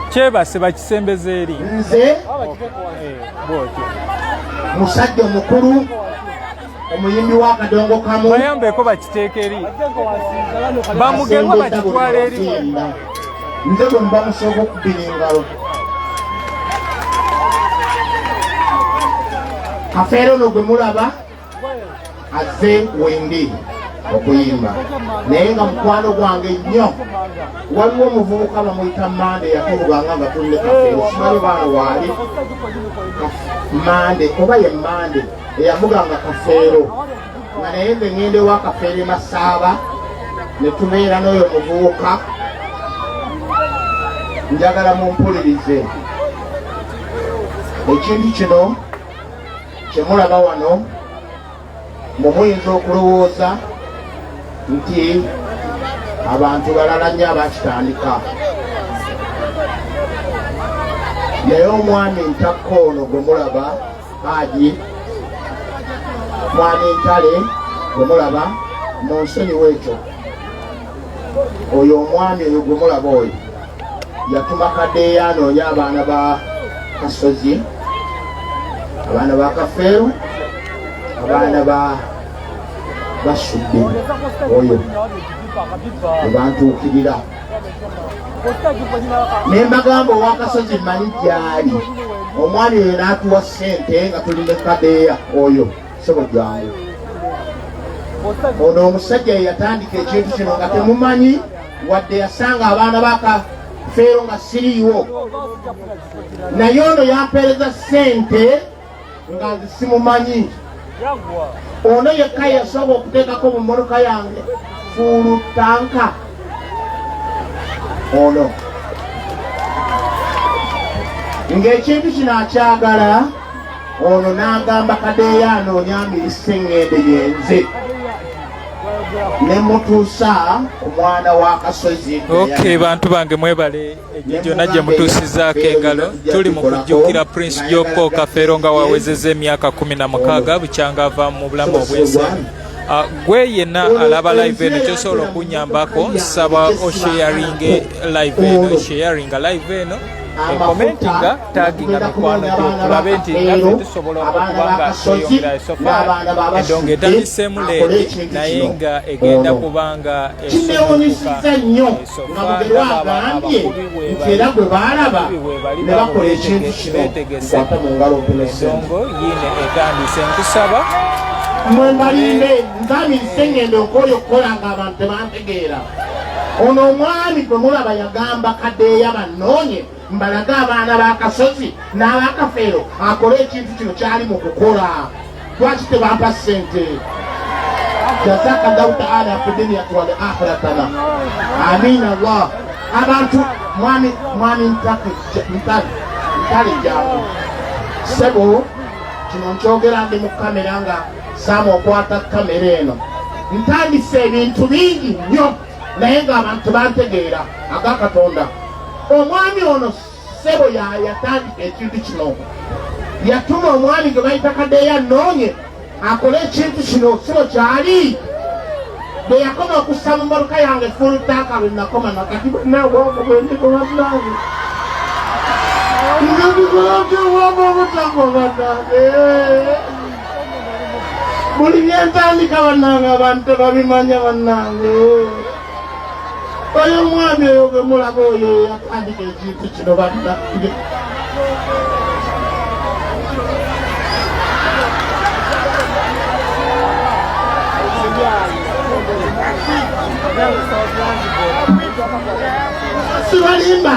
Chebase bakisembeze eri nze musajja omukulu omuyimbi wa kadongo kamu bayambeko bakiteeka eri bamugenga bakitwala eri nze bwe mba musooka okubira engalo Kafeero ono gwe mulaba azze wendi okuyimba naye nga mukwano gwange nnyo waliwo omuvubuka bamuyita Mande yatubuganga nga tulina Kafeero simanyi baana waali Mande oba ye Mande eyamuganga Kafeero nga naye nze ngende wa Kafeero Masaaba ne tubeera n'oyo omuvubuka njagala mumpulirize ekintu kino kyemulaba wano muyinza okulowooza nti abantu balala nnyo abakitandika naye omwami ntakko ono gwe mulaba Haji mwami Ntale gwe mulaba munsonyiwa ekyo oyo omwami oyo gwe mulaba oyo yatuma Kadeya anoonya abaana ba Kasozi, abaana ba Kafeero, abaana ba Basudde oyo ebantuukirira ne mbagamba owa Kasozi mmanyi gyali omwami oyo n'atuwa ssente nga tuli ne Kadeya oyo sebo gyangu ono omusajja yatandika ekintu kino nga temumanyi wadde yasanga abaana ba Kafeero nga siriiwo naye ono yampeereza ssente nga simumanyi ono yekka yasobola okuteekako mu mmotoka yange fuulu tanka ono ng'ekintu kino akyagala ono n'agamba Kadeya anoonya amirisengende yenze nemutuusa omwana wa Kasozi. Okay, bantu bange mwebale ejo najja mutuusizaako engalo. Tuli mu kujjukira Prince Jopo Kafeero nga wawezezza emyaka 16 bukyanga ava mu bulamu obwensi. Gwe yenna alaba live eno kyosobola okunyambako nsaba osharing live eno commentinga taginga mikwano gyo tulabe nti naffe tusobola okuba nga tweyongera esofa endongo etandiseemu leero naye nga egenda kubanga kineewunyisiza nnyo nga mugero agambye nti era gwe baalaba ne bakola ekintu kino kwata mu ngalo endongo yiine etandise nkusaba mwembalinde nzamirise ngendo nkoyo okukola nga abantu tebantegeera ono omwami gwe mulaba yagamba Kadeya bannoonye mbalaga abaana ba Kasozi n'aba Kafeero akole ekintu kino kyali mu kukola lwaki tebampa ssente jazaka Allahu taala fi dunya wal akhiratana amin Allah abantu mwami ntale jangu sebo kino nkyogera ndi mu kamera nga Samu okwata kamera eno ntandise ebintu bingi nnyo naye ng'abantu bantegeera aga Katonda. Omwami ono sebo yatandika ekintu kino yatuma omwami gwe bayita Kadeya annoonye akole ekintu kino sebo kyali bwe yakoma okussa mu mmotoka yange full tanka bwe nakoma nakati bwennabwongo bwendiko bannange buli byentandika bannange abantu tebabimanya bannange oyo omwami oyo gwe mulaba oyo yatandika ekintu kino bannange sibalimba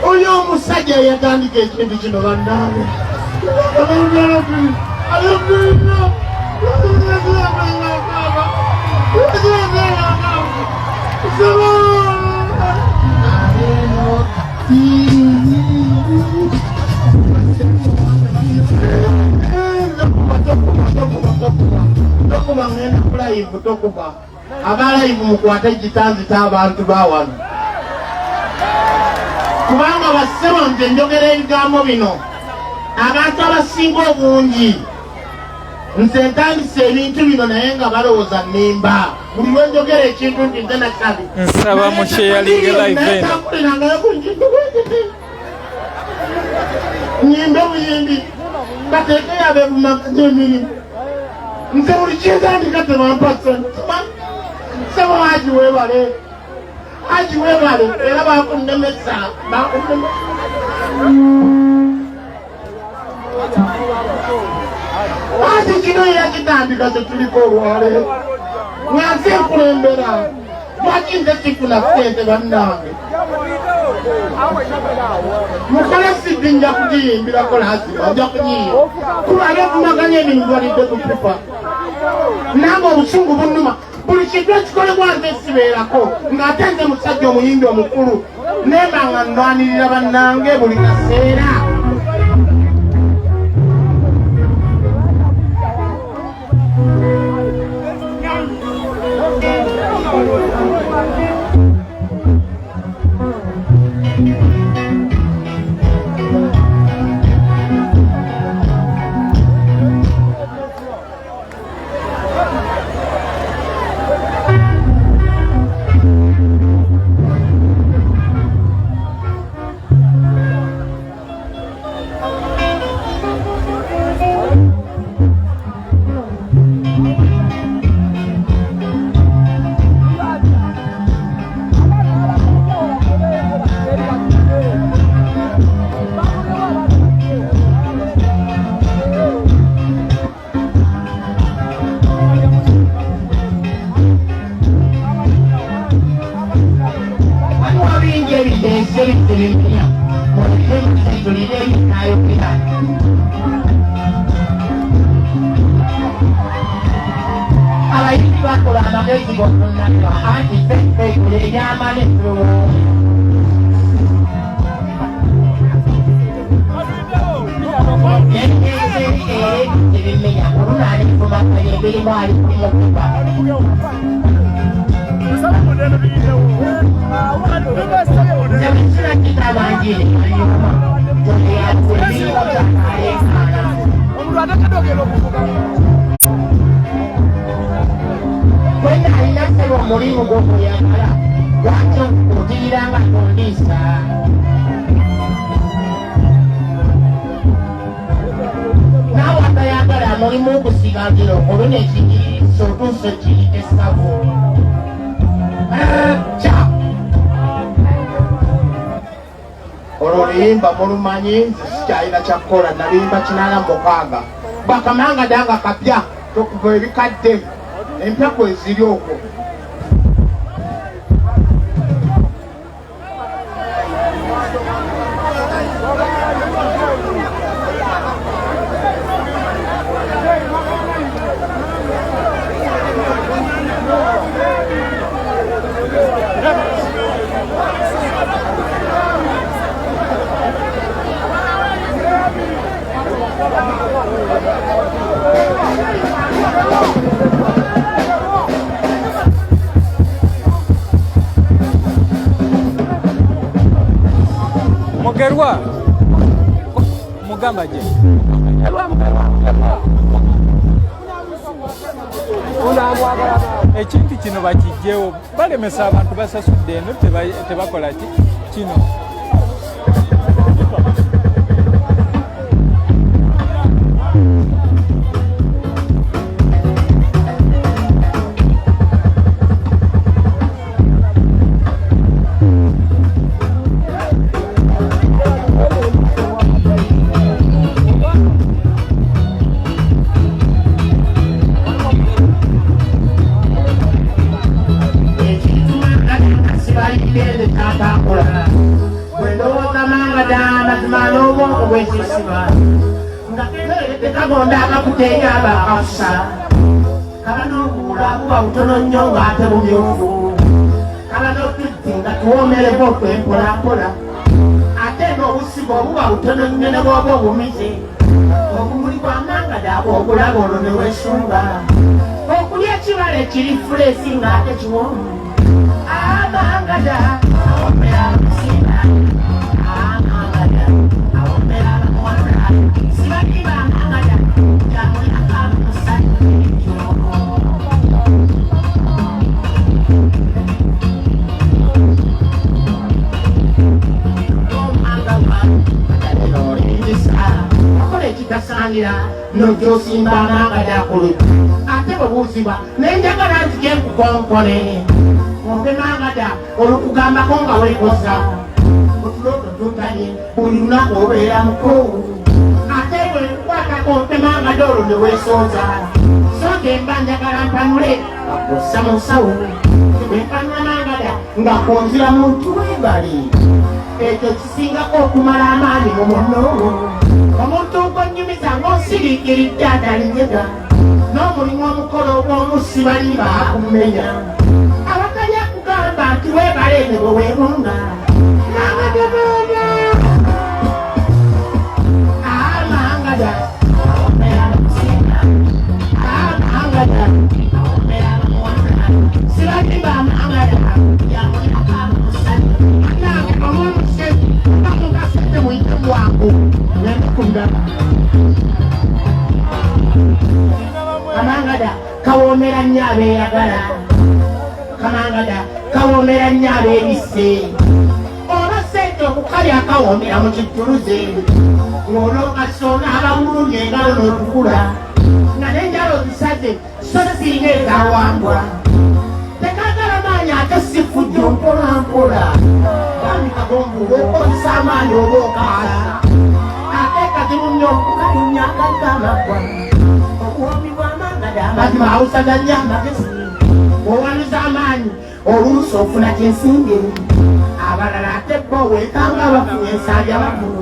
oyo omusajja yatandika ekintu kino bannange tokuba abalayivu mukwate ekitanzita abantu bawano kubanga bassebo nze njogera ebigambo bino abantu abasinga obungi nze ntandise ebintu bino naye nga balowooza nnimba buli lwenjogera ekintu nti nze nakabi nsaba musharing live eno nyimbe buyimbi bateekeyo abebumakajo emirimu nze buli kyentandika tebampasa sebo Haji webale era bakunnemesa Haji kino yakitandika kyetuliko olwaleero nga nze nkulembera lwaki nze sifuna ssente bannange mukole siddi nja kugiyimbirako lazima nja kugiyimbira kubale okumaganya ebintu balidde ku pipa nange obusungu bunnuma buli kintu ekikolebwa nze sibeerako ng'ate nze musajja omuyimbi omukulu nemba nga ndwanirira bannange buli kaseera Olulimba mulumanyi sikyalina kyakukola nalimba 86 bakamanga danga kapya tokuva ebikadde empya kweziri okwo Mugerwa mugamba je ekintu kino bakijjewo balemesa abantu basasudde eno tebakola kino no josimba nanga dakulu ate babuziba nenjagala nzije kukonkole ombe nanga da olukugamba konga wekosa otuloto tutanye buli lunaku obeera mukulu ate bwe kwata kompe nanga dolo ne weesooza soge mba njagala mpanule akosa musawo empanula nanga da nga konzira muntu webali ekyo kisingako okumala amaanyi mu munnoowo omuntu ogwonyumiza ng'osiriikiridde atalinyega n'omulimu omukolo ogw'omusibalimba akumenya abakali akugamba nti weebaleene bwe weebunga nangadabana amangada awombera musinga amangada awombera muwanga sibalimba amangada yamunakamusani nange omwomusezi bamugasete mwite bwangu Kamangada kawomera nnyo abeeyagala Kamangada kawomera nnyo abeebise oba ssente okukalya akawomera mu kijjuluze ng'olokasona abamulumya engalo n'otukula nga n'enjalo zisaze so zirina ezawangwa tekagala maanyi ate si fujjo mpolampola bami kagombuula okozesa amaanyi oba okaala Katimunyo kukadunya katamagwa okuwami bw'amangada amazima awusaganya amagezi owaluza amaanyi oluusi ofuna kyensinge abalala ate bo we wekanga bafunye ensanja bakulu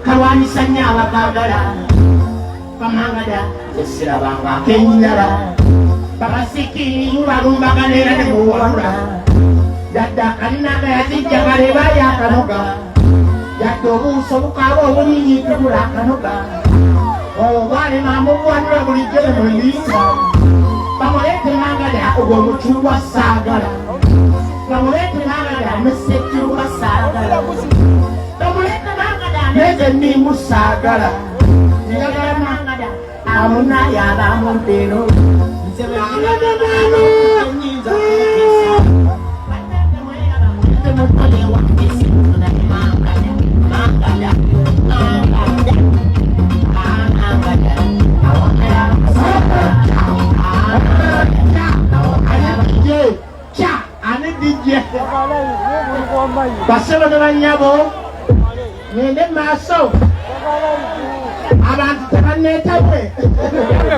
Kalwanisanya abagagala Pamangada Sirabanga Kenyara Babasiki Barumbaganera de Muwara Dada Kanaka Yazija Garibaya Kanoga Yatobu Sobukabo Wuni Kura Kanoga Oh Wani Mamu Wanda Bulijele Mulisa Pamolete Mangada Ugomuchua Sagara Pamolete Mangada Mesetua Sagara Pamolete Mangada Neze ni Musagara Nigara Mangada Amuna Yaba Monteno Baselo de banyabo nende maso abantu tebannetabwe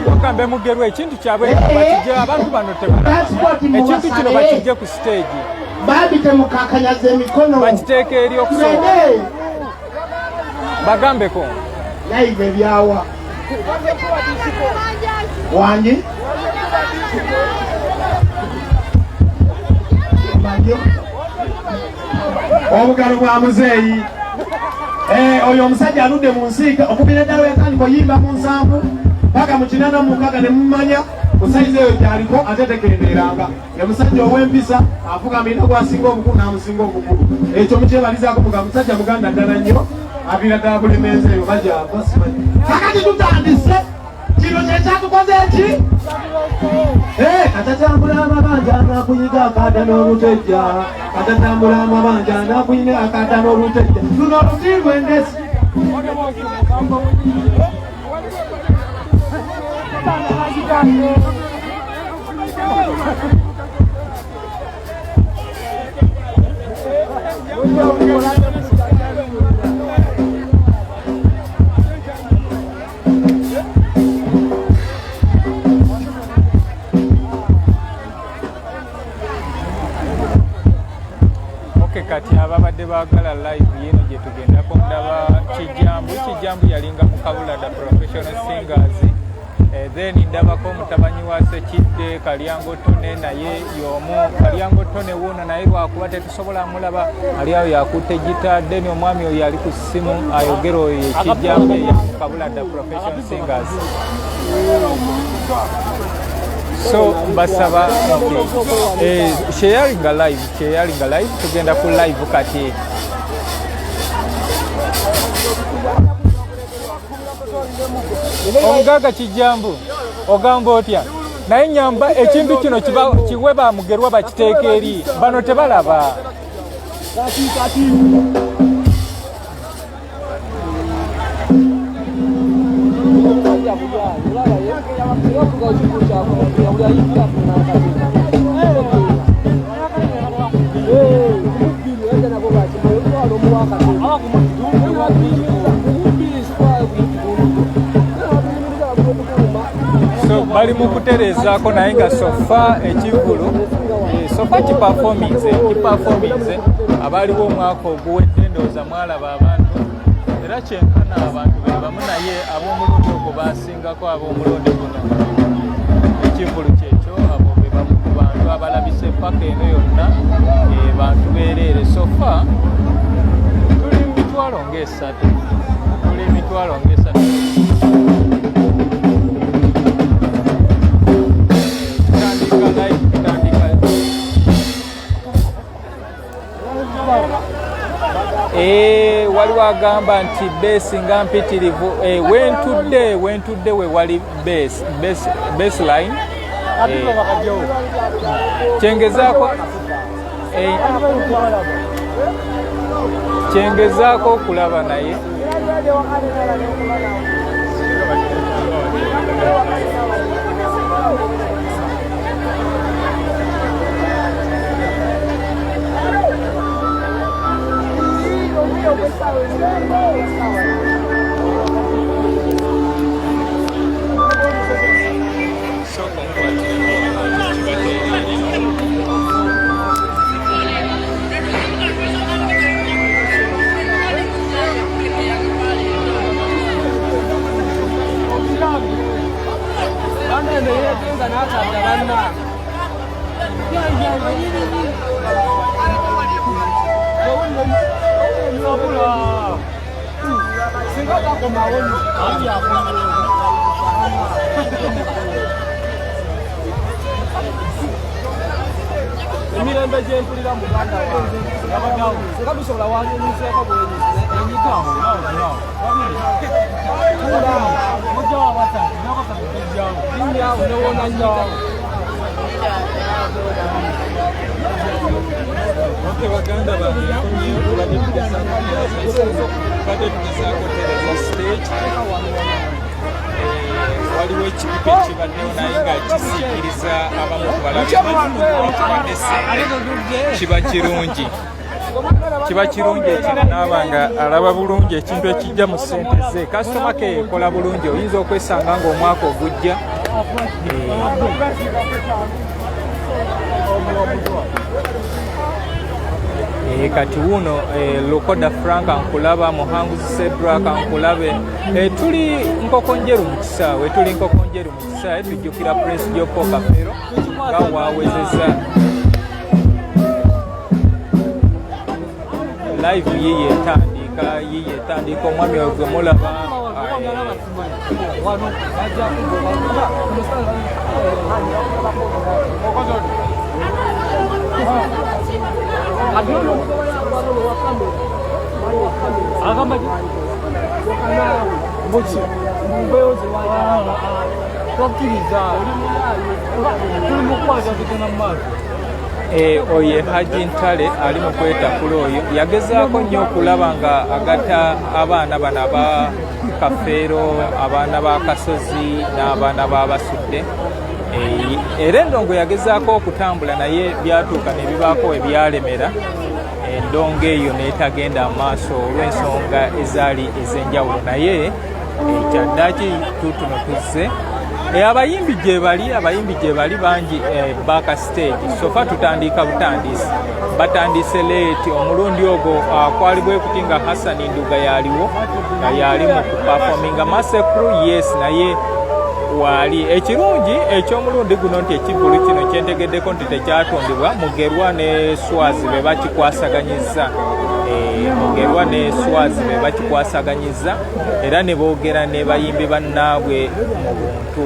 kokambe mugerwe ekintu kyabwe bakije abantu bano tebala ekintu kino bakije ku stage babite mukakanyaza emikono bakiteeka eri okusooka bagambeko live ebyawa wangi obugalo bwa muzeeyi oyo omusajja aludde mu nsiika okubira ddala yatandika oyimba mu nsanvu paka mu kinana mu mukaga ne mumanya ku sayizi eyo gyaliko ate tekendeeranga omusajja ow'empisa afugamira gwasinga obukulu n'amusinga obukulu ekyo mukyebalizaako muga musajja muganda ddala nnyo aviira ddala bulemeezi eyo bajava simanyi kakati tutandise kino kyekyatukoze eki katatambula amabanja nakuyiga akada n'olutejja katatambula amabanja nakuyiga akada n'olutejja luno oluti lwendesi kati ababadde baagala live yino gye tugendako ndaba kijambu yalinga mu Kabulada professional singers then ndabako mutabanyi wa Sekidde Kalyango Tone naye y'omu Kalyango Tone wuno naye lwakuba tetusobola mulaba ali awo yakutte gita then omwami oyo yali ku ssimu ayogera oyo ekijambu ya mu Kabulada professional singers so mbasaba sharing live tugenda ku live kati omugaga kijambu ogamba otya naye nyamba ekintu kino kiwe bamugerwa bakiteeka eri bano tebalaba so bali mu kuterezaako naye nga sofa ekivulu sofa kipafominze abaaliwo omwaka oguwedde ndowooza mwalaba abantu era kyenkana abantu be bamu naye ab'omulundi ogwo basingako ab'omulundi guno ekivulu kyekyo abo be bamu ku bantu abalabise paka eno yonna bantu beereere sofa tuli mitwalo ng'esatu waliwo agamba nti beesi nga mpitirivu wentudde we wali baseline kyengezaako okulaba naye emirembe gyempulira muganda wange abagawo nga bisobola wanyenyuseeko bwenyi enyitawo mujjawo abasatu nabasatu tujjawo linyawo newona nnyawo baganda badde tugezaako tereza stage waliwo ekipipa ekibaddewo naye nga kisiikiriza abamu ku balabikibadde sente kiba kirungi ekino naaba nga alaba bulungi ekintu ekijja mu ssente ze kasitoma ke ekola bulungi oyinza okwesanga ng'omwaka ogujja kati wuno Lukoda Frank ankulaba, Muhanguzi Cedra kankulabe, tuli nkoko njeru mu kisaawe tujjukira Prince Jopo Kafeero nga waawezeza live yiye etandika omwami we gwe mulaba oye Haji Ntale ali mu kwetakula oyo yagezaako nnyo okulaba nga agatta abaana bano aba Kafeero, abaana ba Kasozi n'abaana b'Abasudde. Era endongo yagezaako okutambula naye byatuuka ne bibaako ebyalemera, endongo eyo n'etagenda maaso olw'ensonga ezaali ez'enjawulo, naye kyaddaaki tutuno tuzze abayimbi gye bali bangi baaka stage sofa tutandika butandisi batandise leeti omulundi ogwo kwali bwe kuti nga Hassan Nduga yaliwo nga yali mu kuperforminga Masekru yes naye wali ekirungi eky'omulundi guno nti ekivulu kino kyentegeddeko nti tekyatondebwa Mugerwa ne Swazi be bakikwasaganyizza era ne boogera ne bayimbi bannaabwe mu buntu.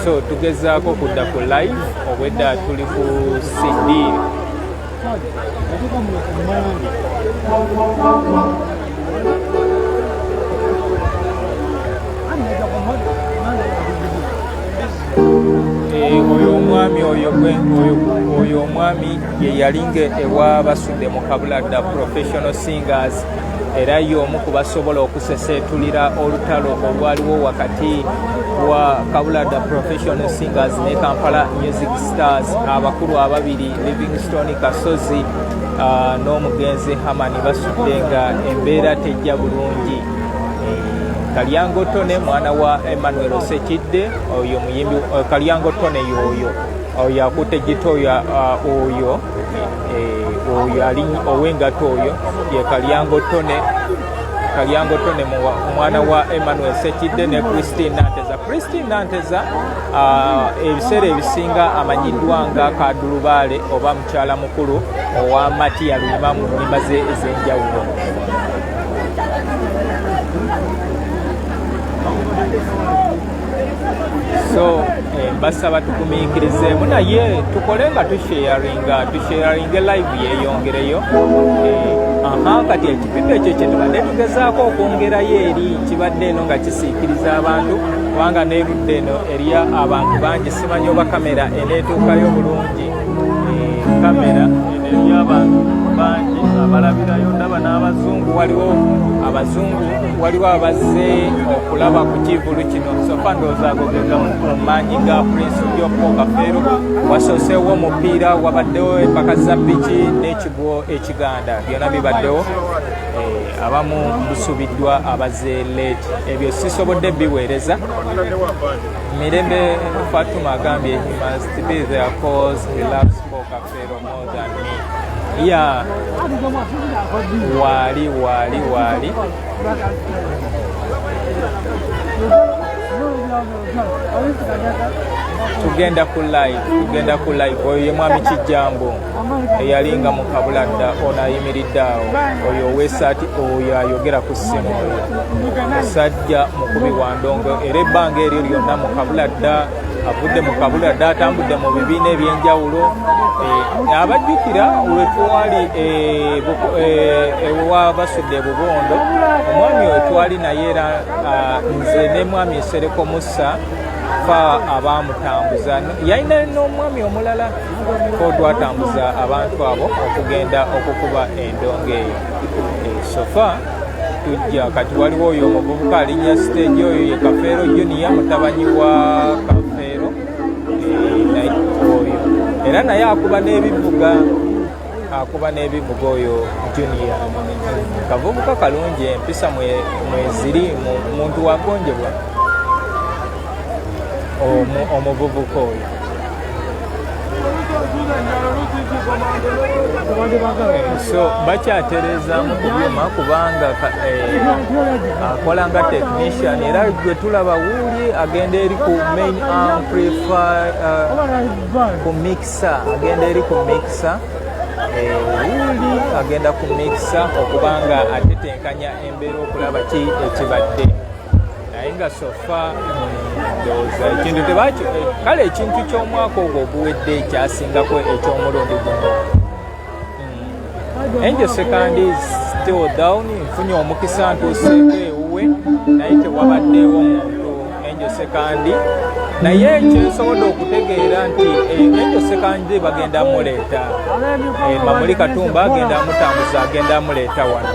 So tugezaako kudda ku live obwedda tuli ku CD. Oyo omwami ye yalinga ewa Basudde mu Kabulada Professional Singers era y'omu ku basobola okusesetulira olutalo olwaliwo wakati wa Kabulada Professional Singers ne Kampala Music Stars, abakulu ababiri Livingstone Kasozi n'omugenzi Hamani Basudde nga embeera tejja bulungi. Kalyango Tone mwana wa Emmanuel Osekidde oyo muyimbi Kalyango Tone oyo akutte gitoya oyo ali owengato oyo ye Kalyango Tone mwana wa Emmanuel Sekidde ne Christine Nanteza ebiseera ebisinga amanyiddwa nga Kadulubaale oba mukyala mukulu owa Matiya Luyima mu nnyimba ze ez'enjawulo. So basaba tugumiikirizeemu naye tukole nga tusharinga live yeeyongereyo. Kati ekipipa ekyo kye tubadde tugezaako okwongerayo eri kibadde eno nga kisiikiriza abantu kubanga n'erudde eno eriya abantu bangi simanyi oba kamera eneetuukayo bulungi. Kamera eri abantu bangi abalabirayo ndaba n'abazungu waliwo abazze okulaba ku kivulu kino sofa ndowooza ago gega mu maanyi ga Prince Jopo Kafeero. Wasooseewo omupiira, wabaddewo empaka za ppiki n'ekigwo ekiganda byonna bibaddewo. Abamu busubiddwa abazze leeti ebyo sisobodde biweereza. Mirembe Fatuma agambye he must be there cause he loves Kafeero more than me. Yeah, wali tugenda ku live oyo ye mwami Kijambo eyalinga mu Kabuladda ono ayimiridde awo oyo ow'essaati oyo ayogera ku ssimu oyo Musajja mukubi wa ndongo era ebbanga eryo lyonna mu Kabuladda avudde mu Kabuladda atambudde mu bibiina ebyenjawulo abajjukira wetwali ewa basudde Bubondo omwami oyo twali naye era nze ne mwami Nsereko Musa fa abamutambuza yalina n'omwami omulala ko twatambuza abantu abo okugenda okukuba endongo eyo sofa tujja kati waliwo oyo omuvubuka alinnya stage oyo ye Kafeero Junior mutabanyi wa Kafeero oyo era naye akuba n'ebivuga oyo Junior kavubuka kalungi empisa mweziri muntu wagonjebwa omuvubuka oyo so bakyaterezaamu ku byuma kubanga akola nga technician era gwe tulaba wuuli agenda eri ku main amplifier ku mixer agenda eri ku mixer wuuli agenda ku mixer okubanga atetenkanya embeera okulaba ki ekibadde naye nga sofa ndowooza ekintu tebakyo kale ekintu ky'omwaka ogwo oguwedde ekyasingako eky'omulundi guno Angel Second is still down nfunye omukisa ntuuseeko ewuwe naye tewabaddeewo muntu Angel Second naye kyensobodde okutegeera nti Angel Second bagenda muleeta Mamuli Katumba agenda amutambuza agenda amuleeta wano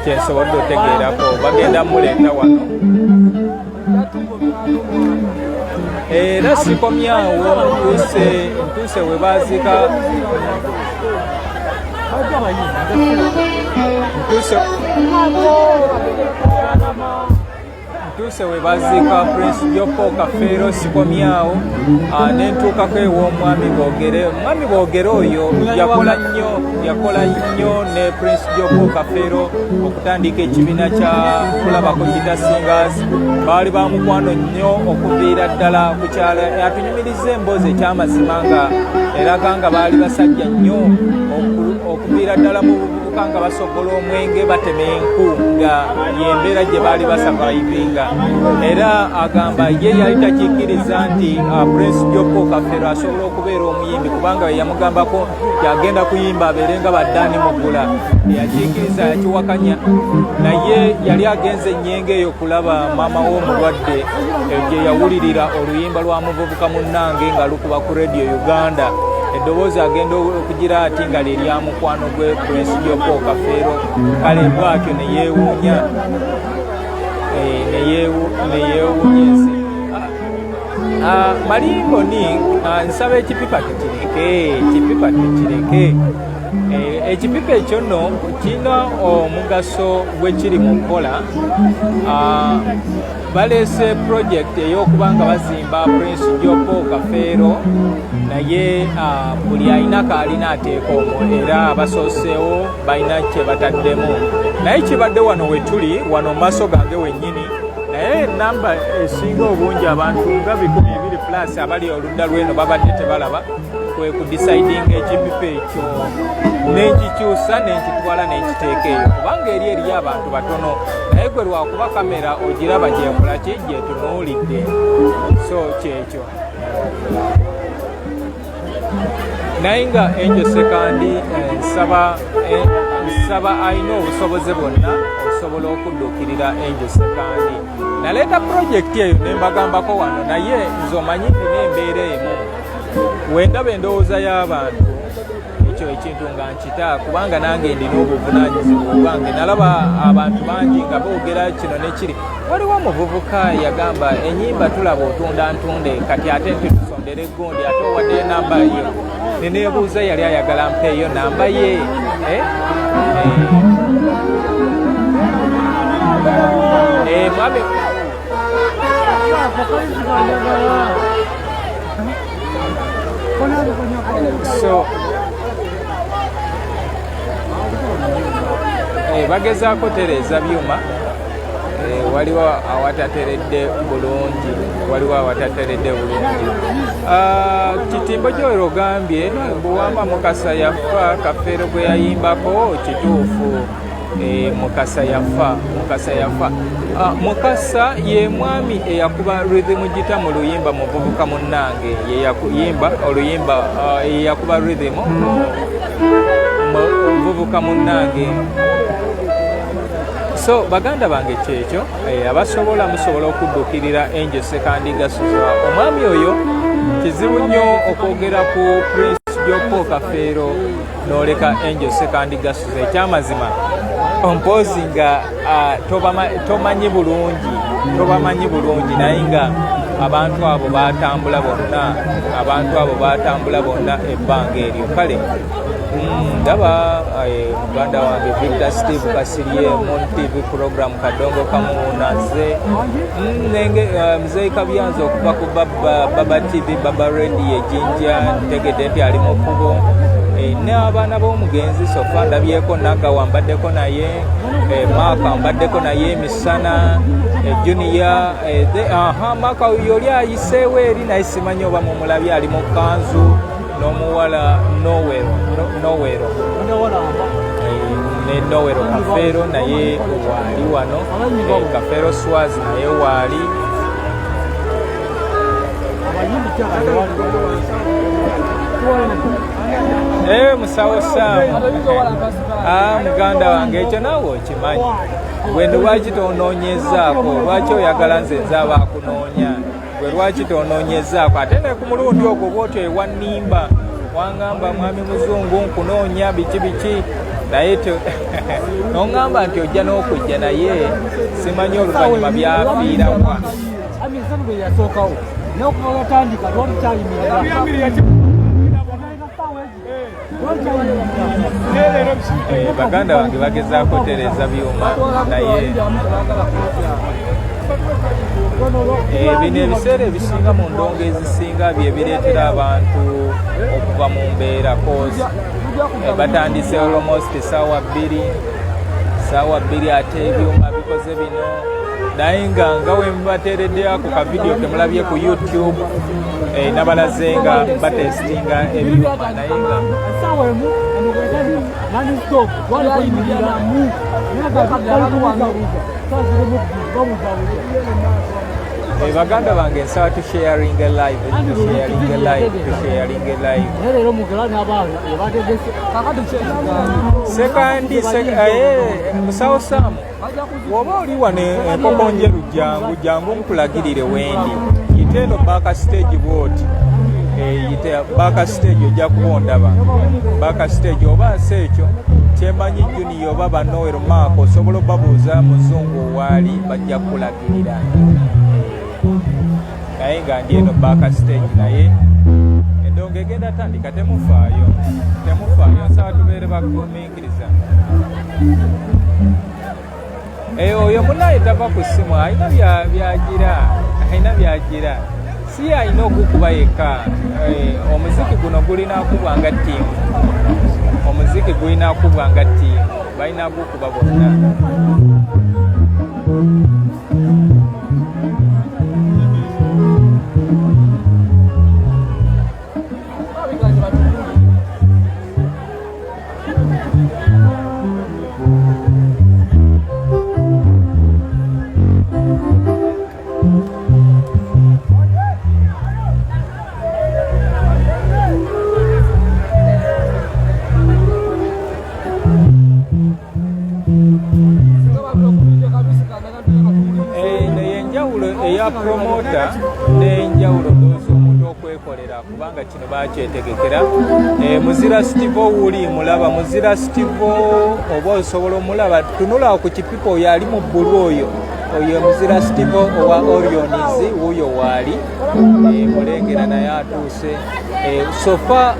kyensobodde otegeerako bagenda muleeta wano era sikomyawo ntuuse we baazika ntuuse we baziika Prince Jopo Kafeero sikomyawo nentuukako ew'omwami Boogere omwami Boogere oyo yakola nnyo ne Prince Jopo Kafeero okutandika ekibiina kya kulabako Kita Singers baali bamukwano nnyo okuviira ddala ku kyalo atunyumiriza emboozi ekyamazima nga eraga nga baali basajja nnyo okuviira ddala mu buvubuka nga basogola omwenge batema enku nga yembeera gye baali basavaivinga era agamba ye yali takikkiriza nti Prince Jopo Kafeero asobola okubeera omuyimbi kubanga yamugambako yagenda kuyimba abeere nga baddaani Mugula yakikkiriza yakiwakanya naye yali agenze ennyenge eyo kulaba maama w'omulwadde gye yawulirira oluyimba lwa muvubuka munnange nga lukuba ku Radio Uganda eddoboozi agenda okugira ati nga lye mukwano gwe Prince Jopo Kafeero kale bwatyo neyeewuunya ensi Malingoni nsaba ekipipa tukireke ekipipa ekyo nno kirina omugaso gwe kiri mu nkola baleese project ey'okuba nga bazimba Prince Jopo Kafeero naye buli alina kaalina ateeka omwo era abasooseewo balina kye bataddemu naye kibadde wano we tuli wano mu maaso gange wennyini naye enamba esinga obungi abantu nga 200+ abali oludda lweno babadde tebalaba kwe kudisidinga ekipipa ekyo nenkikyusa nenkitwala nenkiteeka eyo kubanga eriyo abantu batono naye gwe lwakuba kamera ogiraba gyekolaki gyetunuulidde so kyekyo naye nga Angel Second nsaba alina obusoboze bwonna osobola okudduukirira Angel Second naleeta projekiti eyo nembagambako wano naye nze omanyi nina embeera emu wendaba endowooza y'abantu ekyo ekintu nga nkita kubanga nange ndina obuvunaanyizibwa obwange nalaba abantu bangi nga boogera kino nekiri waliwo omuvubuka yagamba ennyimba tulaba otunda ntunde kati ate ntitusondera eggundi ate owadde enamba yo neneebuuza yali ayagala mpeeyo namba ye mwami so bagezaako tereeza byuma waliwo awatateredde bulungi kitimbo gy'oyo ogambye buwamba Mukasa yafa Kafeero gwe yayimbako kituufu. Mukasa yafa Mukasa ye mwami eyakuba rhythm gita mu luyimba muvubuka munnange yeyakuyimba oluyimba eyakuba rhythm muvubuka munnange. So baganda bange kyekyo musobola okuddukirira Angel Sekandi Gasuza. Omwami oyo kizibu nnyo okwogera ku Prince Jopo Kafeero n'oleka Angel Sekandi Gasuza. Ekyamazima ompozi nga tobamanyi bulungi naye nga abantu abo batambula bonna ebbanga eryo. Kale ndaba muganda wange Victor Steve Kasirye Mon TV program Kadongo Kamunaze nenge Mzee Kabyanza okuva ku Baba TV Baba Radio Jinja ntegedde nti ali mu kubo n'abaana b'omugenzi Sofa ndabyeko Naga wambaddeko naye Maka mbaddeko naye misana Junior Maka yoli ayiseewo eri naye simanyi oba mumulabye ali mu kanzu n'omuwala Nowero ne Nowero Kafeero naye waali wano Kafeero Swazi naye waali musawo Sam muganda wange ekyo naawe okimanyi gwe lwaki tonoonyezaako lwaki oyagala nze nzaaba akunoonya gwe lwaki tonoonyezaako ate ne ku mulundi ogwo bwotyo ewa nnimba wangamba mwami muzungu nkunoonya biki naye noŋŋamba nti ojja n'okujja naye simanyi oluvannyuma byafiirawa. Baganda bange bagezaako tereza byuma naye bino ebiseera ebisinga mu ndongo ezisinga bye bireetera abantu okuva mu mbeera kozi batandise almost saawa bbiri ate ebyuma bikoze bino naye nga we mubateeredde ako ka vidiyo kemulabye ku YouTube nabalaze nga batestinga ebyuma naye nga baganda bange nsaba tusharing live sekandi musawo Sam woba oli wano Empokonjeru jangu nkulagirire wendi yite eno baaka stage bwoti yite baaka stage ojja kuba ondaba baaka stage oba nsi ekyo kyemanyi Junior oba Banowero Mako osobola obabuuza muzungu waali bajja kulagirira naye nga ndi eno baaka stage naye endongo egenda tandika temufaayo nsaba tubeere bakumiikiriza. Oyo munaye tava ku ssimu alina byagira si alina okukuba yekka. Omuziki guno gulina akubwa nga ttiimu balina akukuba bonna. Promota n'enjawulo ndowooza omuntu okwekolera kubanga kino bakyetegekera. Muzira Steve wuli mulaba Muzira Steve oba osobola omulaba tunula ku kipipa oyo ali mu bbulu oyo Muzira Steve owa Orioniz wuyo waali mulengera naye atuuse sofa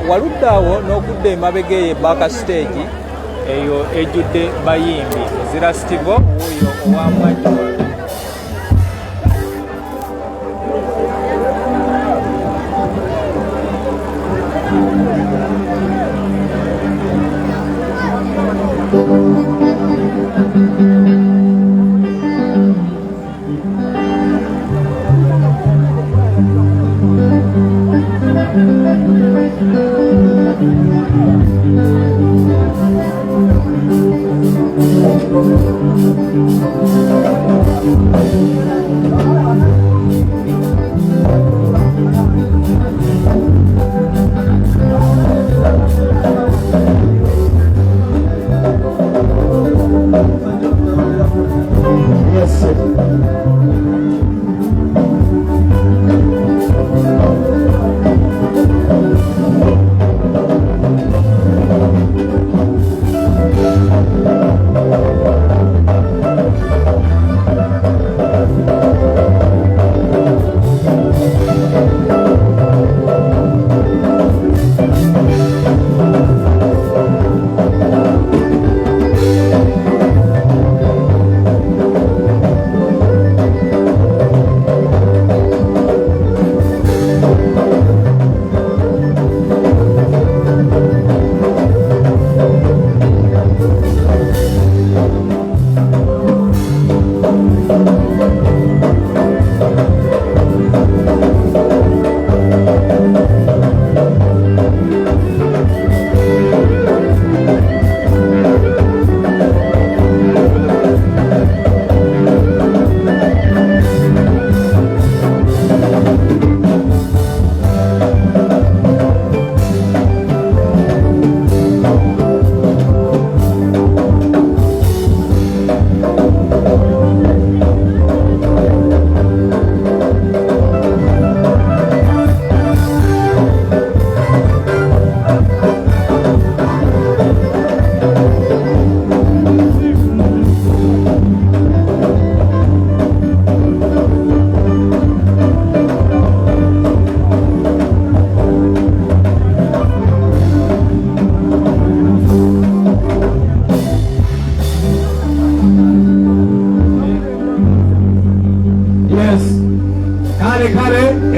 waludde awo n'okudda emabega eyo baaka stage eyo ejjudde bayimbi Muzira Steve wuyo owa Mwajja.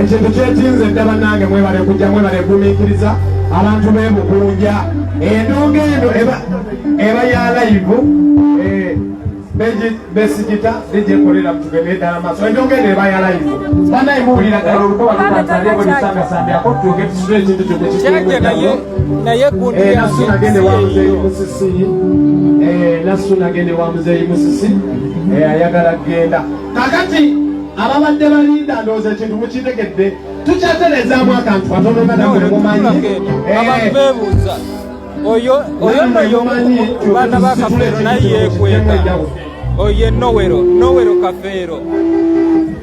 ekintu kyekinze ddaba nange mwebale kujja mwebale gumiikiriza abantu bebukunja endonga eno eba ya live besigita lijekolera tugende ddala maaso endonga eno eba ya live banaye muwulira ddala olukoba tutansaleko nisangasambirako tuge tusule ekintu naye gundi nasu nagende wa muzeeyi musisi nasu nagende wa muzeeyi musisi ayagala kgenda kakati ababadde balinda ndowooza ekintu mukitegedde tukyaterezaamu akantu katono nga namwe mumanyi abantu beebuuza oyo baana ba Kafeero naye yeekweka oyo Nowero Kafeero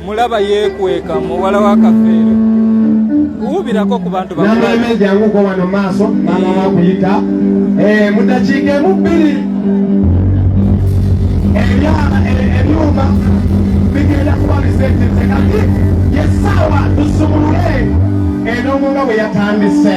mulaba yeekweka muwala wa Kafeero wuubirako ku bantu namuleme janguko wano maaso maama wakuyita mudakiika emubbiri ebyuma bigenda kuba biseeteze kati yesaawa tusumulule endongo nga bwe yatandise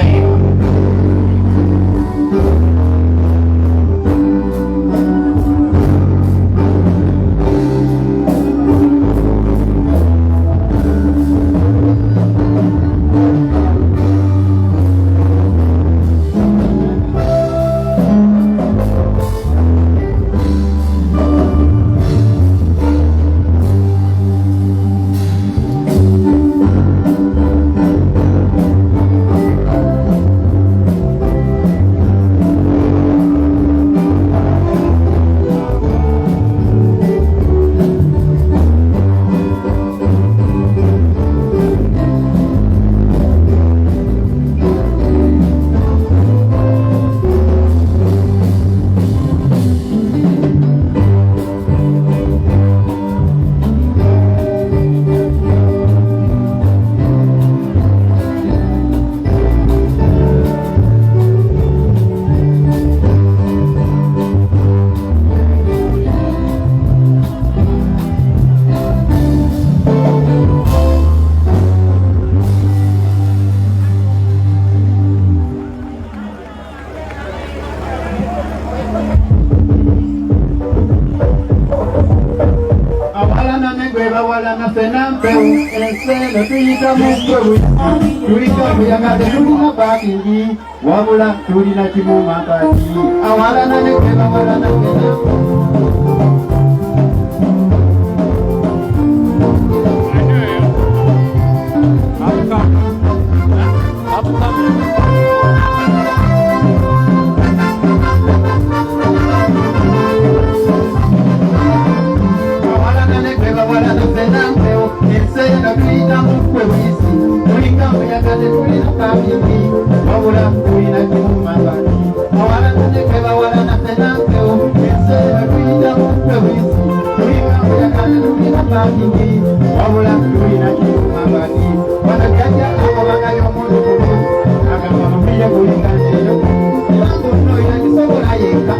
bawalana fena mpewu enseno tuyita mukwewu tuyita kuyagade tulina bakingi wabula tulina kimuma kati awalana nekwe bawalana fena Ensena tulina mukwe wisi Tulika muyagade tulina kamiki Wabula tulina kimumabani Awala naneke bawala nasenanteo Ensena tulina mukwe wisi Tulika muyagade tulina kamiki Wabula tulina kimumabani Wanagaja ababaga yomundu kulu Agamba mumbiye kulinganeyo Ibangu noina kisobola yeka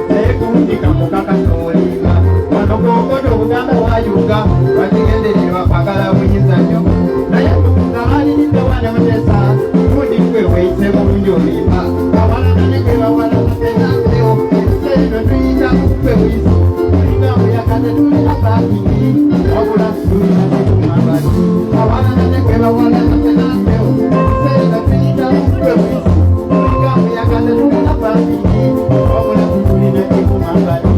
Naye kumudika mukakasolima Wanogogodo Buganda wayuga Wakigendererwa kwagala bunyizanyo Naye ngabali nitewane mutesa Mudi kwe weite bulungi olimba Awala naneke bawala nasenanteo Enseno tuyita mukwe wisi Tulina muyagade tulina kamiki Wabula tulina kimumabani Awala naneke bawala nasenanteo Enseno tuyita mukwe wisi Tulika muyagade tulina kamiki Wabula tulina kimumabani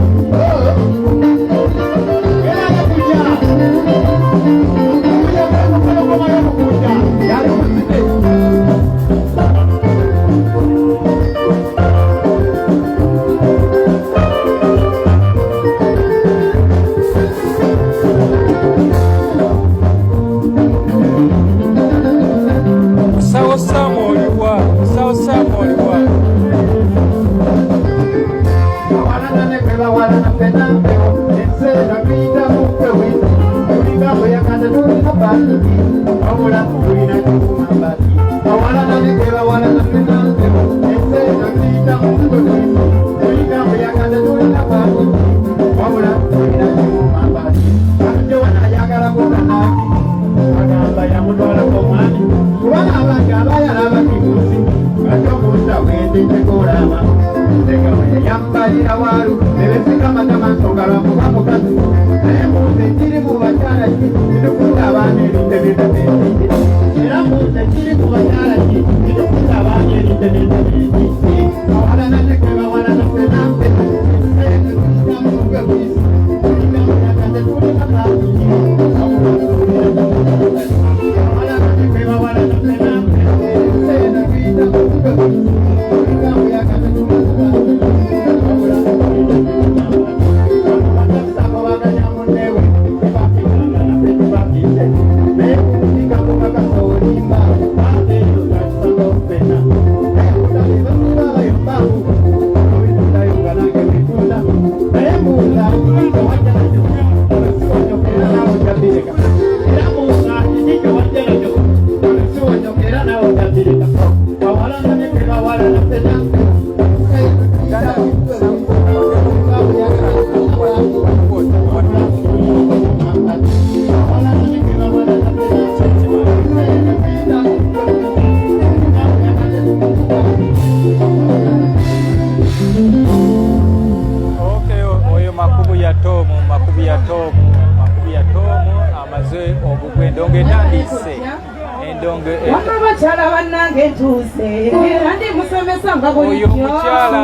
Oyo mukyala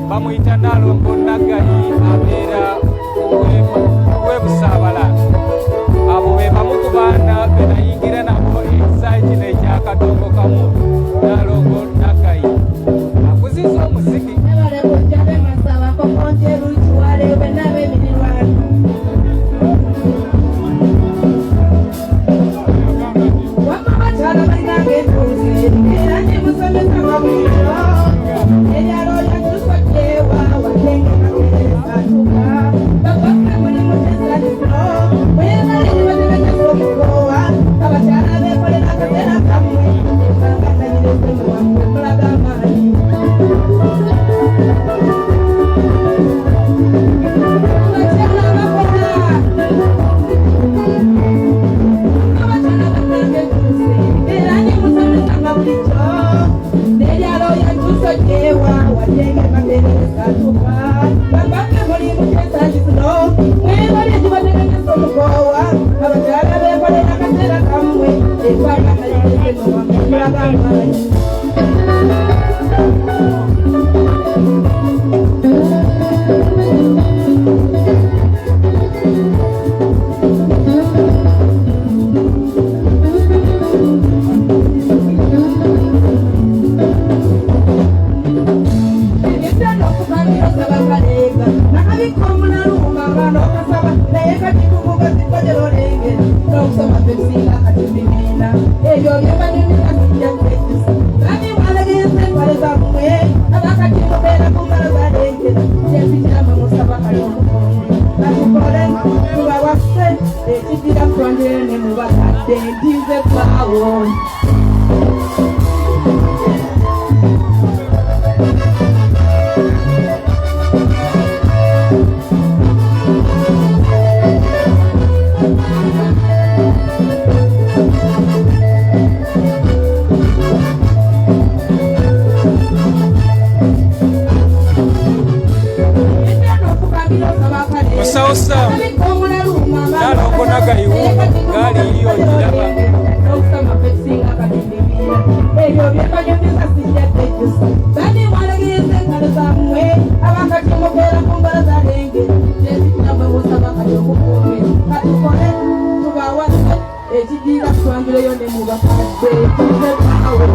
bamuyita Nalongo Nagayi abeera webusaabala abo be bamu ku baana be nayingira nabo ekisaayi kino ekyakatongo kamu Nalongo Nagayi akuziza omusiki ntize bwawo Musausa nalokonaga iwuno gali iliyo jiraba ebyo byekanyumiza sijjatejusa bani mwalagiriza engalo zammwe abakati mubeera ku mbala zalenge nezikinamwe musaba kati okukuume katukole tubawase ekijiira twangireyo ne mubakadde tuzeawo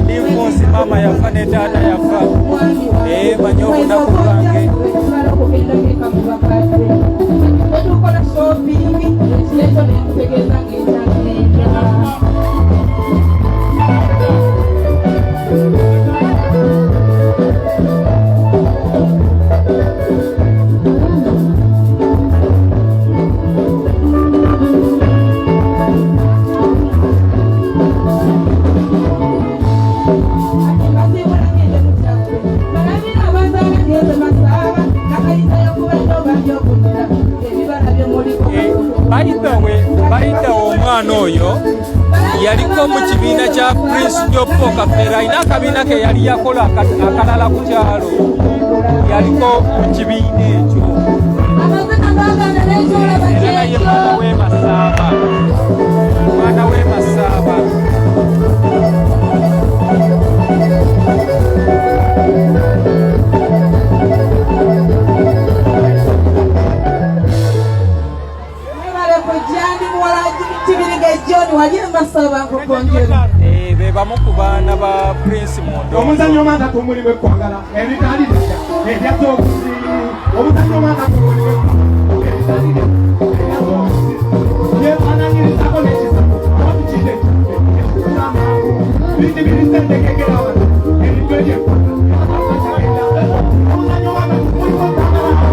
ndifunsi mama yafa ne taata yafa manye obunaku bwange tukola shopping ekireto netutegeeza ng'enjanenda bayita omwana oyo yaliko mu kibiina kya Prince Jopo Kafeero ayina akabiina ke yali yakola akalala ku kyalo yaliko mu kibiina ekyo era naye mwana we Masaaba be bamu ku baana ba Prince Mondo omuzannyo omanda tumulimu ekwagala ebitalirisha ebyatobusi omuzannyo omanda tumulimu ebitalire yefananyirizako nekizibu otukide ekikuzamangu bindi birisendekegera abantu ebintu ebyekwagala omuzannyo omanda tumulimu ekwagala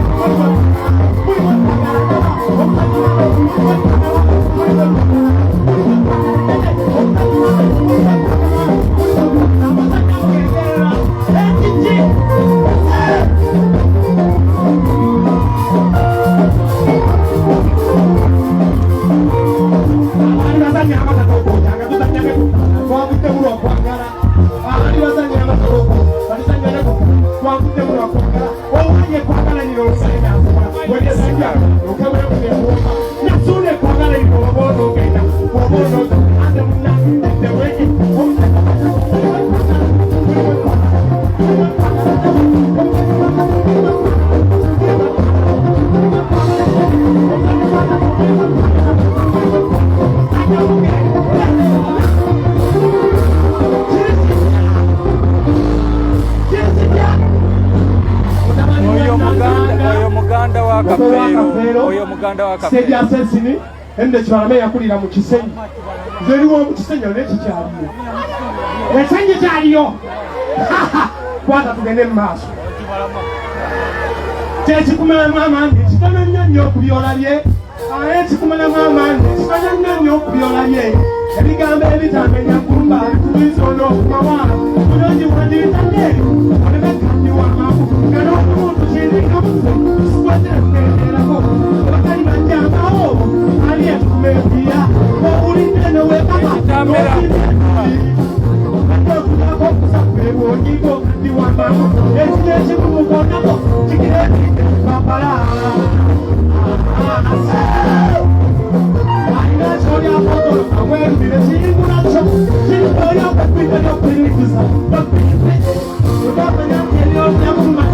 Seja sesini ende chwalame yakulira mu Kisenyi zeriwo mu Kisenyi n'eki kyaliyo ekisenyi kyaliyo kwata tugende mu maaso kyekikumalamu amaanyi ekitono nnyo okubyola bye ekikumalamu amaanyi ekitono nnyo okubyola bye ebigambo ebitamenya kumba tubizono okumawa bulungi bwandiyitanye olebekkandiwa amaku gano omuntu kyendikamuze tusikwaterakugenderako bakali banjambawo ali etukumepira obulidde newekama okutako okusakulewa onyigo ndiwambamu ekino ekikumukonako kigireti bambala Thank you.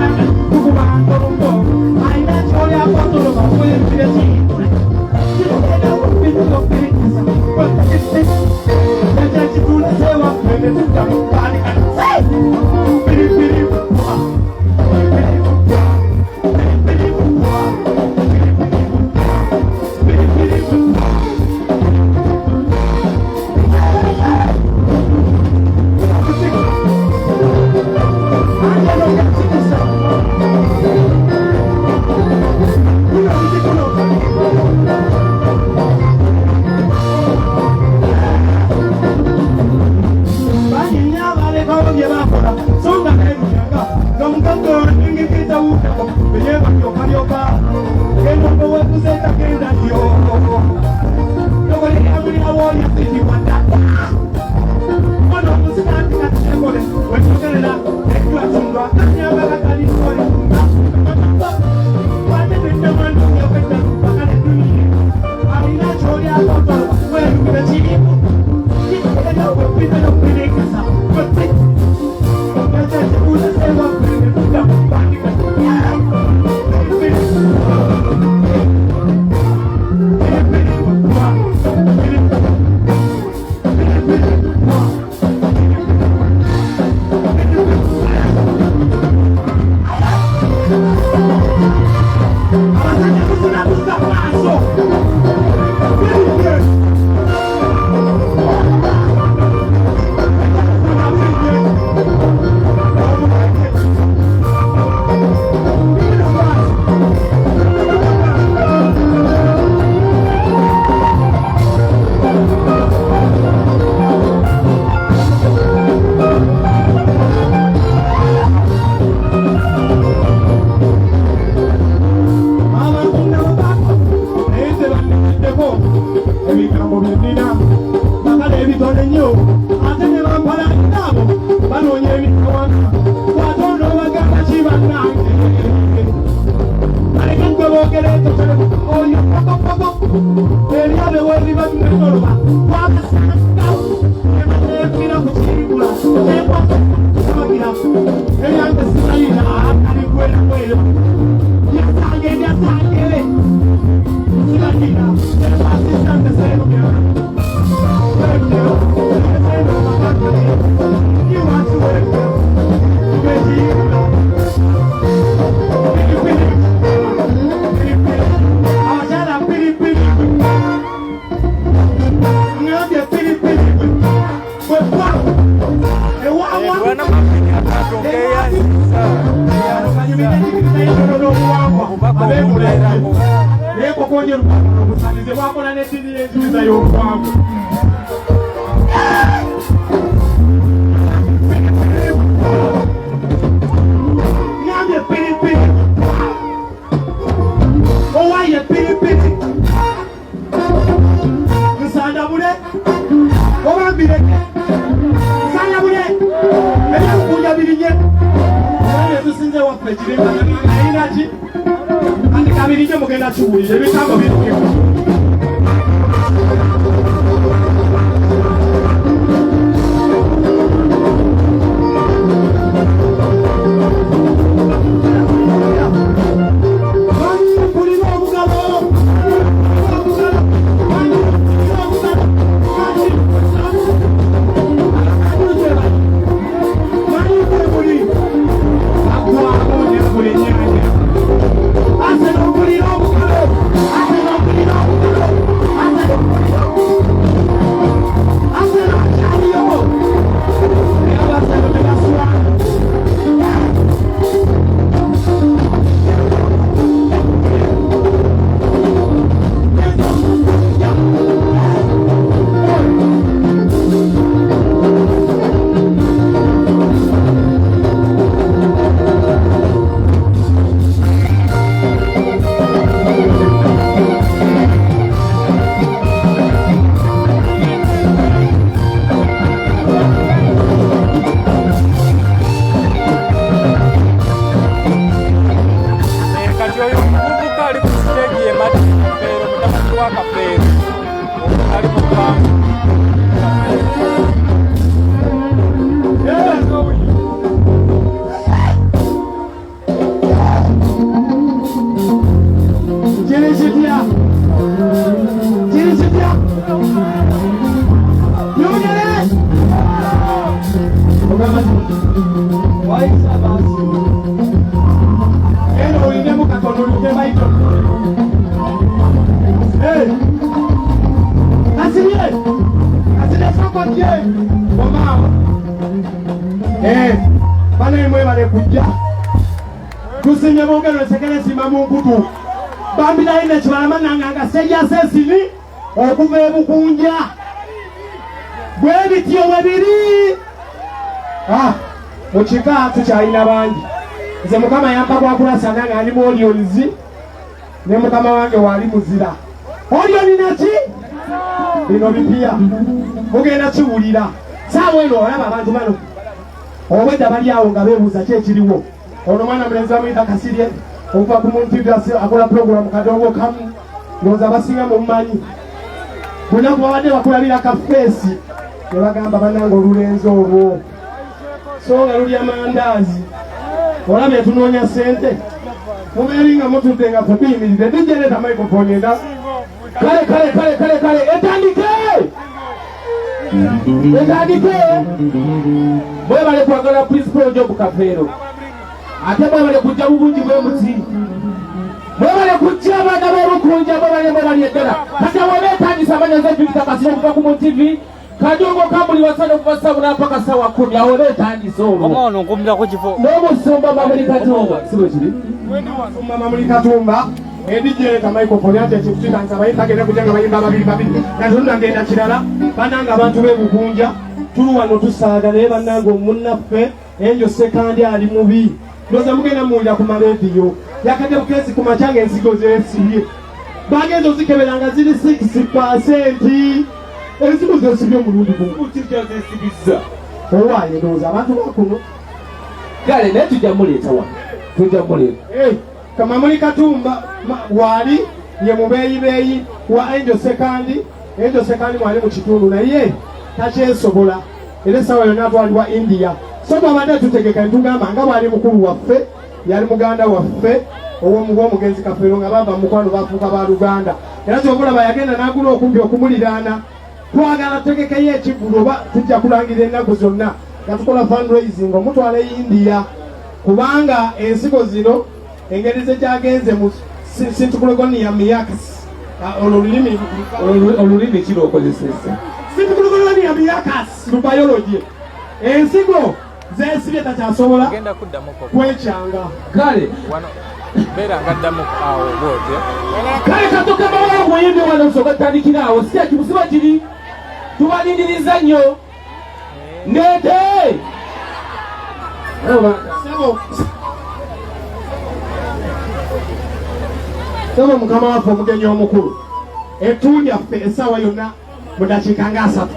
biba tumezoloba wabasangao ebadekira kuchirigula ekwakumagira eyange simayina alikwelakwelo yasangere simayina ebasisange seyogira kusinye bongero sekere simamu kutu bambira ine chibala nanga seja sesini okuve bukunja gwebi tiyo webiri muchika tuchaina bangi nze mukama yamba kwa kulasa nanga ali molionzi ne mukama wange wali muzira olioni nati bino bipia mugenda kiwulira sawa eno olaba abantu bano obwedda bali awo nga beebuuza ki ekiriwo ono mwana mulenzi bamuyita Kasirye okuva ku muntu akola puroguramu kadongo kamu ndowooza abasinga mumumanyi kunaku babadde bakulabira kafeesi ne bagamba bannanga olulenzi olwo so nga lulya mandaazi olabye tunoonya sente mubeeri nga mutudde nga febiyimiridde dijereta microphone enda kale etandike mwebale kwagala principal Job Kafeero ate mwebale kujja bubungi bwemuti mwebale kujja abaana b'obukunja mwebale eddala kati webetandisa abanyaze Victor Kasirye okuva ku TV kadongo kambuli wasana okuva sabuna mpaka sawa 10 awo betandisa olwo omwana nkumbirako kifo n'omusumba Mamuli Katumba sibo kiri wasumba Mamuli Katumba edijereta microphone ate ekikutinanza bayitagenda kujanga bayimba babiri natunda ngenda kirala bananga abantu bebukunja tulu wano tusaaga naye bannanga omunnaffe enjo sekandi ali mubi ndoza mugenda muwulira ku marediyo yakadde bukezi ku macanga ensigo zesibye bagenza ozikeberanga ziri 6% ensigo zesibye omulundi gumutikyazesibizza owaye ndowooza abantu bakuno kale naye tujja muleeta wano tujja muleeta Mamuli Katumba wali ye mubeeyibeeyi wa Angel Sekandi Enjo sekali mwali mu kitundu naye takyesobola era essaawa yonna atwalibwa India. So twabadde tutegeka ne tugamba nga bwali mukulu waffe yali muganda waffe ow'omugenzi Kafeero nga bava mu mukwano bafuuka ba Luganda era ky'omulaba yagenda n'agula okumpi okumuliraana. Twagala tutegekeyo ekiggulo oba tujja kulangira ennaku zonna nga tukola fundraising omutwala India kubanga ensigo zino engeri ze gyagenze mu Sintukulogoni Miakas olulimi kiro okozeseza Sintukulogoni Miakas mu biology ensigo zesibye takyasobola kwekyanga kale kale katokemawo omuyimbi wano nsooka tutandikiraawo si ekibusiba kiri tubalindiriza nnyo ndeete saba mukama waffe omugenyi omukulu ettu lyaffe essaawa yonna mu dakiika nga 3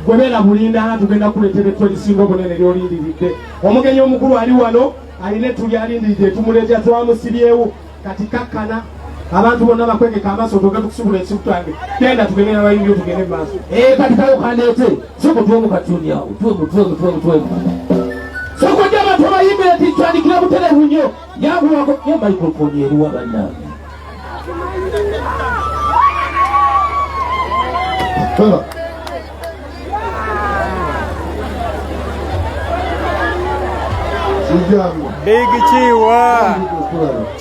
gwebeera bulindaana tugenda kuleetera ettu erisinga obunene lyolindiridde. Omugenyi omukulu ali wano alina ettu lyalindiridde tumuleetera twamusiryewo kati kakkana abantu bonna bakwegeka amaaso toge tukusubula ensibu twange genda tugende nabayimbi tugende mu maaso kati kayo kandeete soko tuwemu katuni awo tuwemu soko dde abantu abayimbire ti twandikira buterevu nnyo yanguwako ye microphone eriwa bannange Big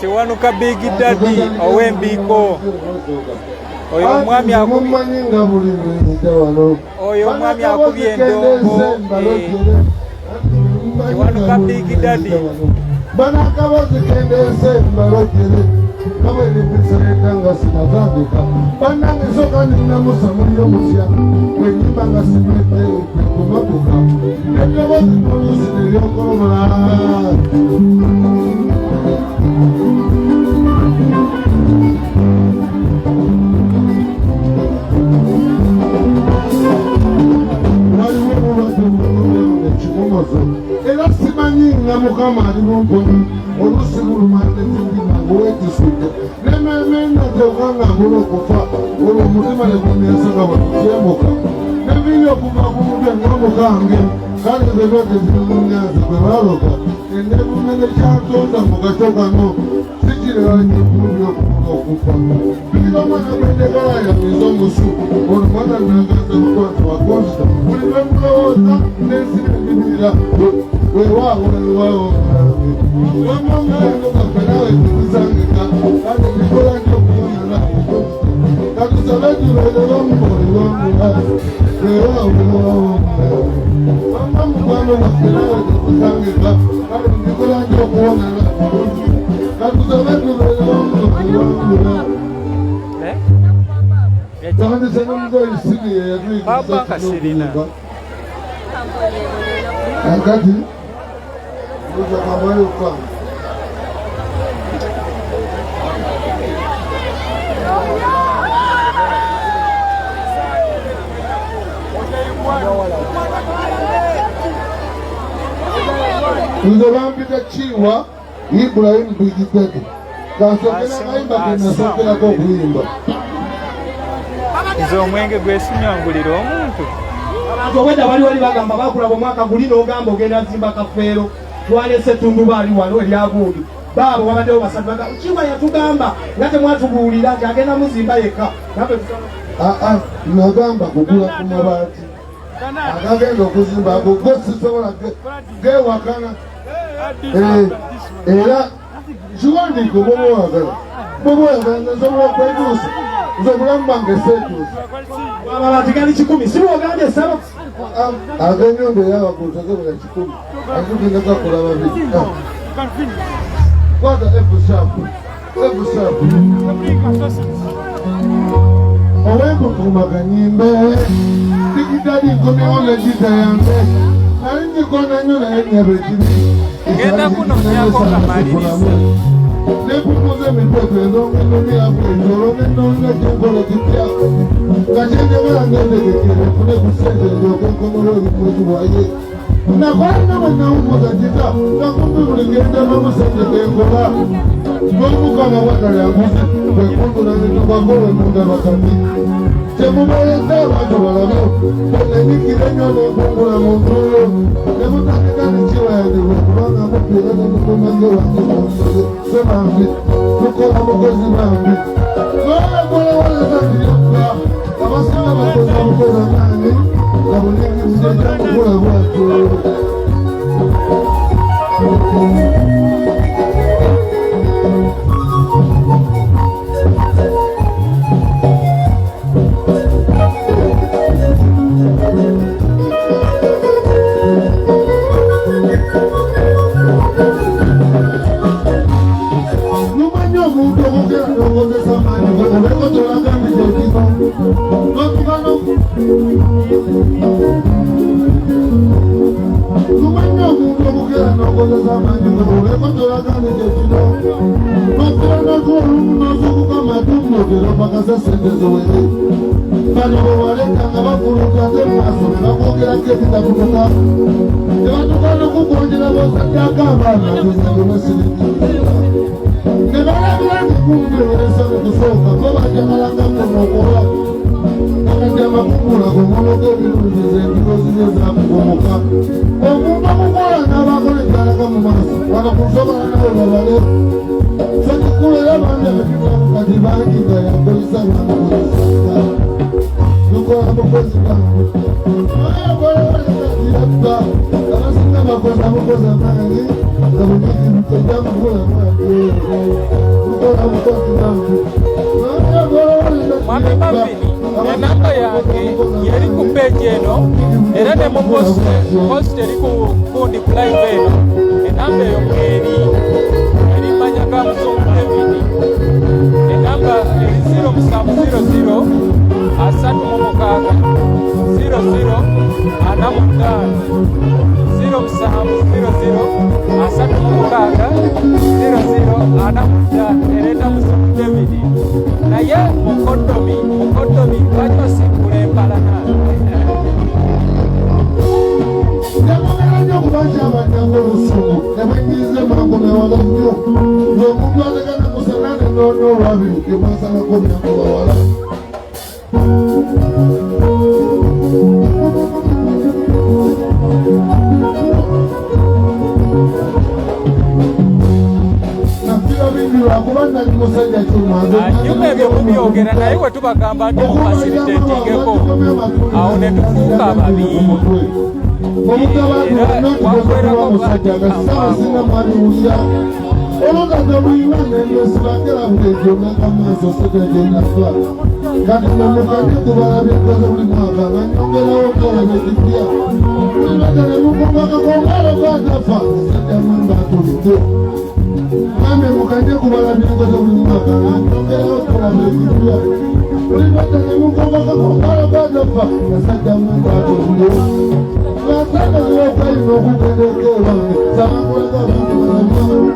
Kiwanuka Big Daddy ow'Embiiko oyo omwami akubye endongo Kiwanuka Big Daddy banakabazikendese mbalogere kabwene pisaretanga sinazambika banangesoka ninamusa mulio musya wenyibanga simete kumakuka ekabazikolusinelyokolomala era simanyi nga mukama ali mumponi olusi bulumande tindimanga owekisuja nememena teukanga ngula okufa olwo omutima negumyesanga bwekyemuka nebiri okuva kumutwe ngamukange kale zebaze zimunyazi gwe baloga endebumene kyatonda mugaco kano sikirewanyekulubi okuvuga okufa bikira omwana gwendegala yamiza omusu olwo mwana nagaze mukwati wakonsta buli lwemulowooza nensirendimira wewawo wamongalaeno kakanawe tukisangika kati nikola nyo kuyonala katusabajulele lomuboli lwamula wewawo wamamukwano kakanawe tukusangika kati nikola nyo kuwonala katusabajulele lomuboli lwamula takandisenemuzo isiniye yatuyikisakirina akati uza kamwayo kwa uza bambika chiwa Ibrahim Bigitete kasokera kaimba kenasokera ko kuyimba izo omwenge gwesinyangulira omuntu Weda wali bagamba bakulaba omwaka guli n'ogamba ogenda zimba Kafeero twalese tundubaali wano eryagundi baabo wabaddewo basatu baga kiwa yatugamba nga temwatubuulira nti agenda muzimba yekka nagamba kugula ku mabaati agagenda okuzimba ago gosisobola gewakana era kiwandiiko bwobwagala nsobola okwetuusa nze obulamu bwange seetuusa amabaati gali 10 si bwogambye sabo ag'ennyumba eyabagutagabula 10 agugenda gakola babiri kwata ebusaapu owembukumaganyimbe digidali nkomyewo negita yange nali njikona nnyo naye nyabekiri ngenda kuno myako kamaliriza nepumuza emitweko ezongenonyaku ejolo nenonga kyenkola kitya nga kyenjagala ngendegekere fune ku sente ezokwenkomola olimwekiwaye nakola nabanawumuza kita nakumbi buli ngendavamu sente kenkola n'omukama watalyanguzi kwekundula nitukakola emunda bakati temubereza abantu balabe enyikira nnyo nekungula mu ntuuyo nemutakekani kiwayandibwa kubanga mupiira nemukomage wange sebambi mukola mukozi bambi noyakolawalezandiraka abasaba bakoza mukoza maani nga bunyigirize kyamukula bwatyo Mwami Bambini, enamba yange yeri ku page eno era ne mu post eri ku live eno enamba eyo eri manyaga Muzungu David enamba eri 0700 asatu mu mukaaga 00 anamutano 0700 asatu mu mukaaga 00 anamutano ereta Muzungu David naye mukodomi lwaki osimbula empalana nemogera nnyo kubanja abanyanga olusuku nebwenyize mangu newala nnyo ng'omuntu ategana kusanane n'olwabiri gemwasalako myangu bawala nyuma ebyo mubyogera naye bwe tubagamba nti mufasiritetingeko awo ne tufuuka ababi era wakwerako oluganda buyimana ebyosibagera butejomenga maaso setejendafa kati nomukanye kubalabyekoze buli mwaka nga nyongerawo kolabekipya ibata nemukumbakakongalo gatafa sejamanga atulite Mame mukanye kubalabyekoze buli mwaka nga nyongerawo kolabekipya ibata nemukumbakakongalo gatafa sejamanga atulite Nataka niwafayino kukeleke wange Samakulaga wange wanamama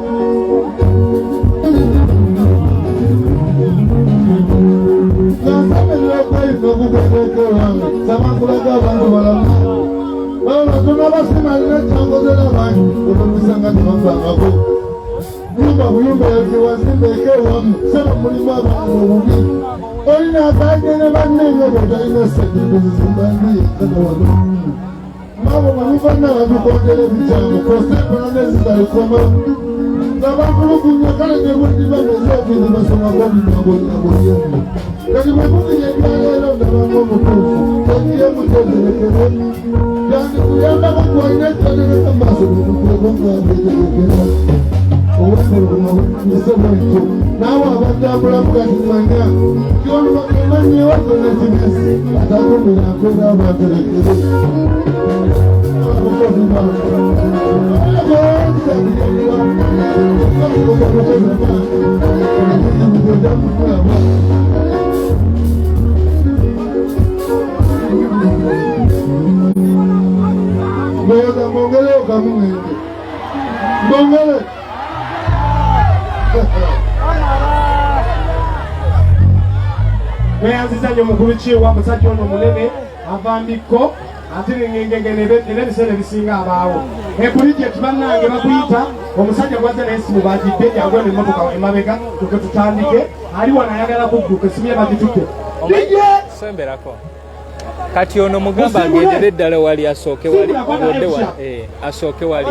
Nataka niwafayino kukeleke wange Samakulaga wange wanamama Wala tunabasima linachankozela wange Unumisanga nimambangako Buyumba yakiwasimbeke wamu Sema mulima wange ubi Olina akagene banenyo Botalina sekikuzi zimbandi Kata wano Mabo manufana wabikondele bichamu Kosepa nezitalikoma Nabakulukunya kale nyebundi bamezoki Nibasoma komi nabonyamu Kati mwebuki nyebyalelo nabango mutufu Tekiye mutezelekele Yani kuyamba kwa inetadele Maso mwebuki abejelekele Uwekulu nisema ito Nawa abadambula mkatimanya Kionu wakimanye wako netimesi Atakumina kwenda watelekele Mongele ukamungenge Mongele Mweyanzizanyo mukulu kiwa musajja ono munene avambiko ate ngengengene nebisere bisinga abaawo ekulije tubannange bakuyita omusajja gwaze n'esimu bagidde jangu emmotoka emabega tuke tutandike ali wano ayagala kudduka esimu ye bagitutte DJ semberako kati ono mugamba agendere ddala wali asooke wali olodde wali asooke wali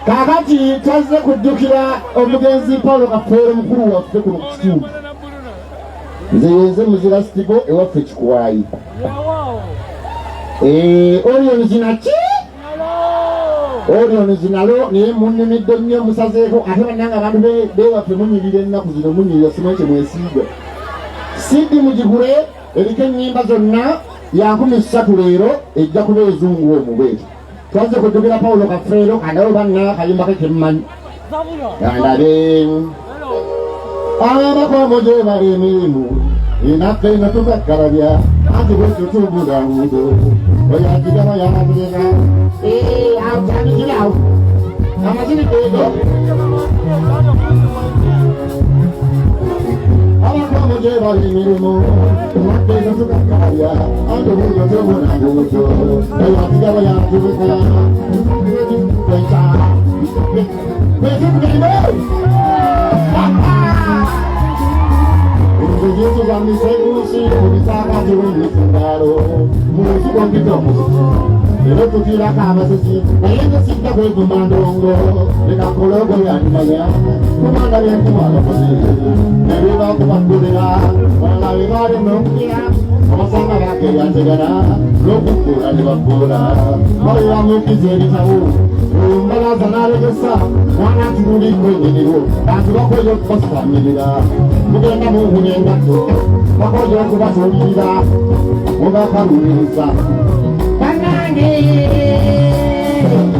kakati twaze kujjukira omugenzi Paulo Kafeero mukulu waffe kuno ku kitundu nze yenze muzira sitigo ewaffe Kikuwaayi Orion zinaki Orion zinalo naye munnimidde nnyo musazeeko ate bannanga abantu bewaffe munyirira ennaku zino munyirira simanyi kyemwesiiga sidi mugigule eriko ennyimba zonna ya 13 leero ejja kuba ezungu omubweeti twaze kujjukira Paulo Kafeero kandalo banna kayimba ke kemmanyi kandabe abakomo gye bali emirimu inaffe ino tubakkalabya anti bwetyo tubudabudo oyagigama yamazirega awutandikirawo amaziri geego abakomo gye bali emirimu inaffe ino tubakkalabya anti bwetyo tubudabudo oyagigama yamazirega Yesu kamisegusi kubitaka jiweni sindaro Musi kwa kidomo Lero tukira kama sisi Nayende sita kwe kumandongo Leka kologo ya nimaya Kumanda ya kumala pasi Neriwa kumakulira Wala wimari mnungia Kamasanga wake ya tegana Lokukura ni wakura Mali ya mukizeri tahu Mbala zanare kesa Wana turudi kwenye niho Bantu wako yo kosa milira Mugenda mungu nyenda Wakojo kubasolira Mugakaruriza wange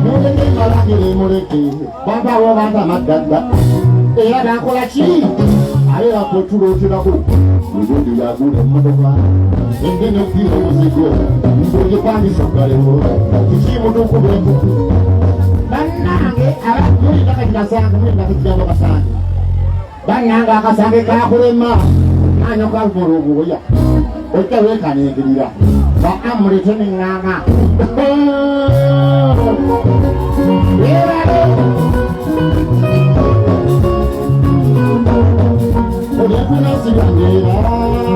muleke malagire muleke babawo bandamadagga era nakola ki ale akwetulooterako ubundi yagula emmotoka engene okuira omuzigo ng'ogipangisa galewo kikimutukuba enkuku bannange mulindakakirasanga kasange bannange akasange kakulema nanyokalumola obwoya ojja weekaningirira baamulete neŋŋaŋa olyakunasigangeera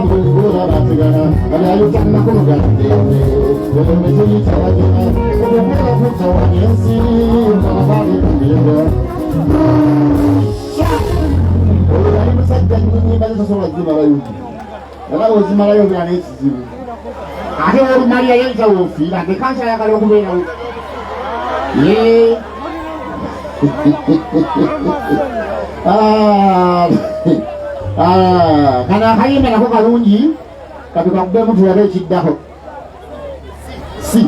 mulibula batigana alyayutannakunugadende olemetuyitawagena obukula kutawanya ensi ababalikumbinga olwali musajja nyimba zitasobola zimalayuti era ozimalayo bira n'ekizibu ate olumalira yayita woofiira ngekansa ayagala okubeerawo kano akayimba nako kalungi kati kakubemu tulabe ekiddako si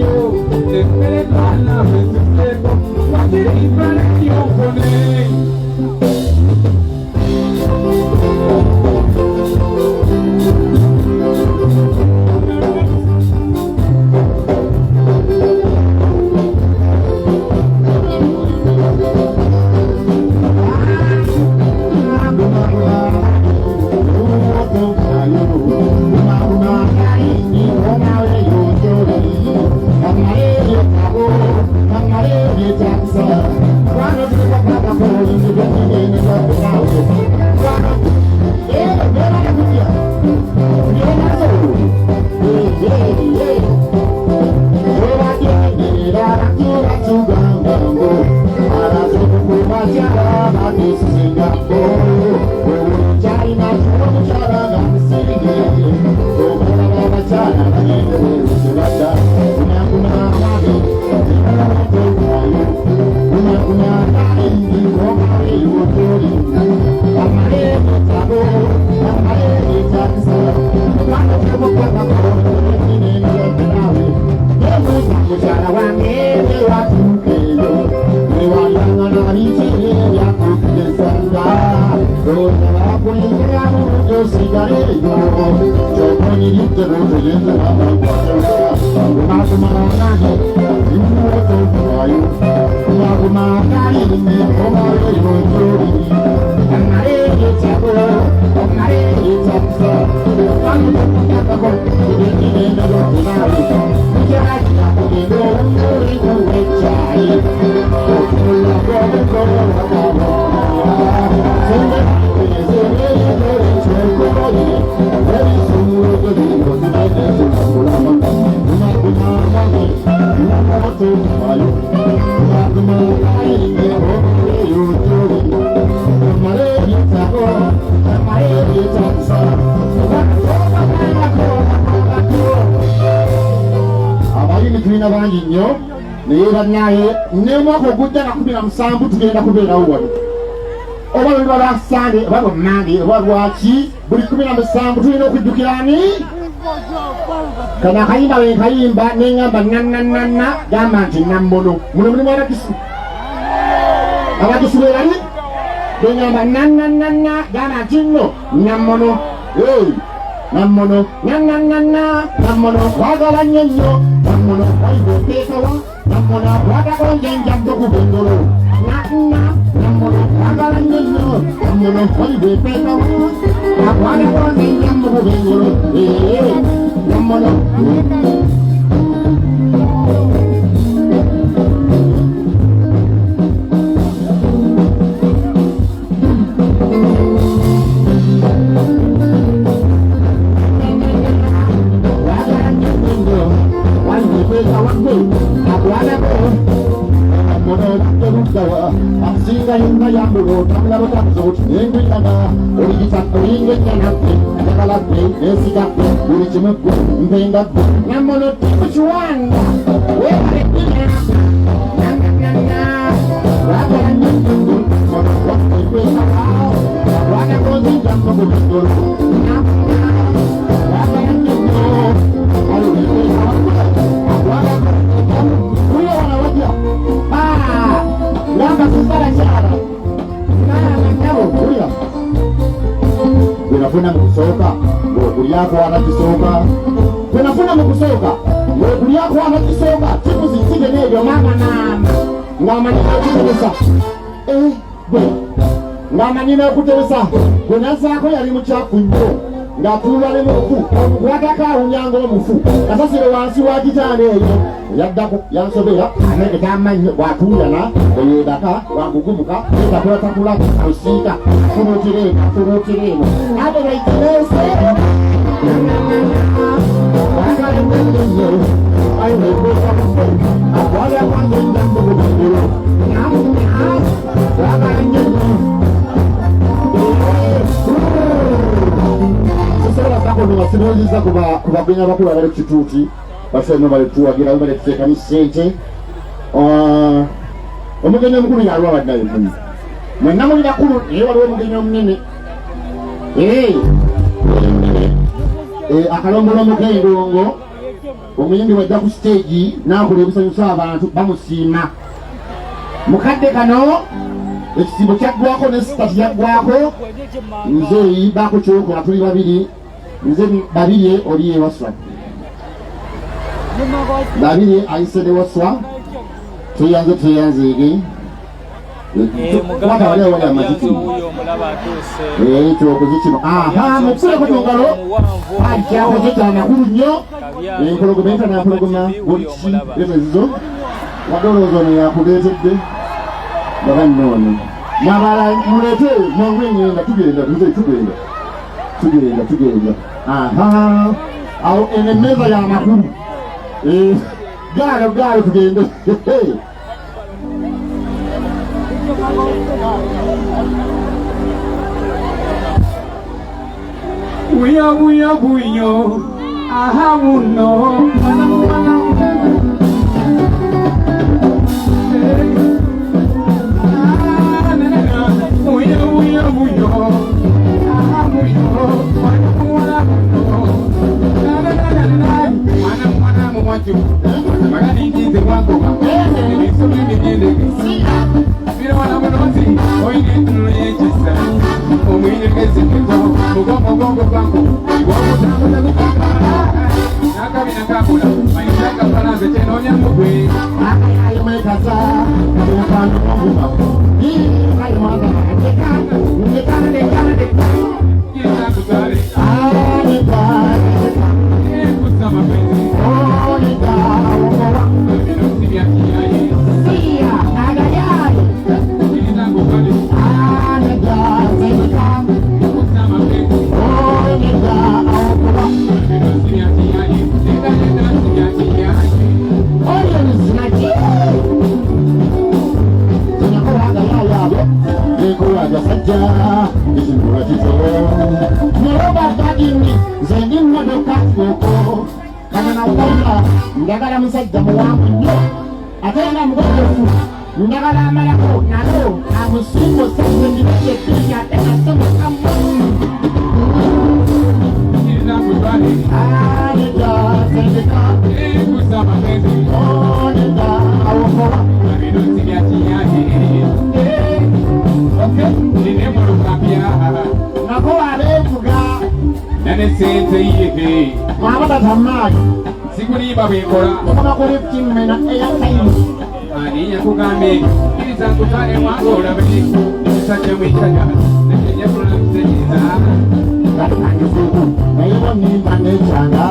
Yo, Nemwaka ogujja na 17 tugenda kubeerawo wano oba lwe lwa Sande oba lwammange oba lwaki buli 17 tulina okujjukira ani kana akayimba bwe nkayimba neŋŋamba ŋŋaŋŋaŋŋaŋŋa gamba nti nammono muno mulimu abakisu beerali beŋŋamba ŋŋaŋŋaŋŋaŋŋa gamba nti nno nammono nammono ŋŋaŋŋaŋŋaŋŋa nammono kwagala nnyo nnyo nammono wayiga oteekawa nammono kwagakonje njadde kubengolo nammono kwagala nnyo nnyo nammono wayiga oteekawa akwagakonje njadde kubengolo nammono Singa yunga yambulo tamla botamzo yengu yana origita oringe yanate akala pe esika pe urichimu mbenga namono tichuanga wewe ina nanga wala nyungu mono wakwe sawa wana kozi jambo bolo wala nyungu alu wala kuyo wana wajia Lamba susara chara nabo kulia unafuna mkusoka ngokuli yako anakisoka unafuna mkusoka ngokuli yako anakisoka timu zitike nebyo mama ngama ninakutelesa ngama ninakutelesa kunazako yali muchafu nnyo ngatuula ne mufu wataka unyango mufu kasasire wansi wa kitane eyo yaddako yansobera anenge tamanyi watuyana oyedaka wangugumuka etakola takula ausika furutireno ate naiterese akwala kwangenjambugubengero Sinoliza kubagenya bakulu abali kituuti basema bali tuwagira bali kutekani sente omugenyi omukulu yalwa baddayo mwenna muli bakulu naye waliwo omugenyi omunene akalombolomo k'endongo omuyimbi bwajja ku stage nakola ebisanyusa abantu bamusiima mukadde kano ekisimbo kyaggwako ne sitati yaggwako nzeeyi baako kyokola tuli babiri nze babiri oli ewaswa babiri ayise ewaswa tuyanze kyokoze kino mukusuleko tongalo kyakoze kyamakulu nnyo empologoma entana yapologoma boliki emezizo wadolooza ono yakuleetedde babannono nabala mulete mwangu enyenda tugenda awo eno emmeeza y'amakulu gaalo tugende buya buyo aha buno buya buyo aha buyo mwana mwacho magani ndize wako nisome migende bila wana mnozi oine tunayechisa omwine kezi kito mugongo bwangu iwapo tangu nakabina kabula maisha Ndagala musajja muwanvu nnyo ate nga mugogofu ndagala amalako nalo amusingo sasengireke kiri ate nasemukamu aneda sendeka oneda awokola nako abeevuga nane sente yihe mwabatatamaali sikulimba bwekola okuba ku liftimena eyakaini ani yakugambe kiriza nkutwale mwange olabe ekisajja mwekyaga nakenyakulana kutegeeza kalikandifuku naye bonimba nekyanga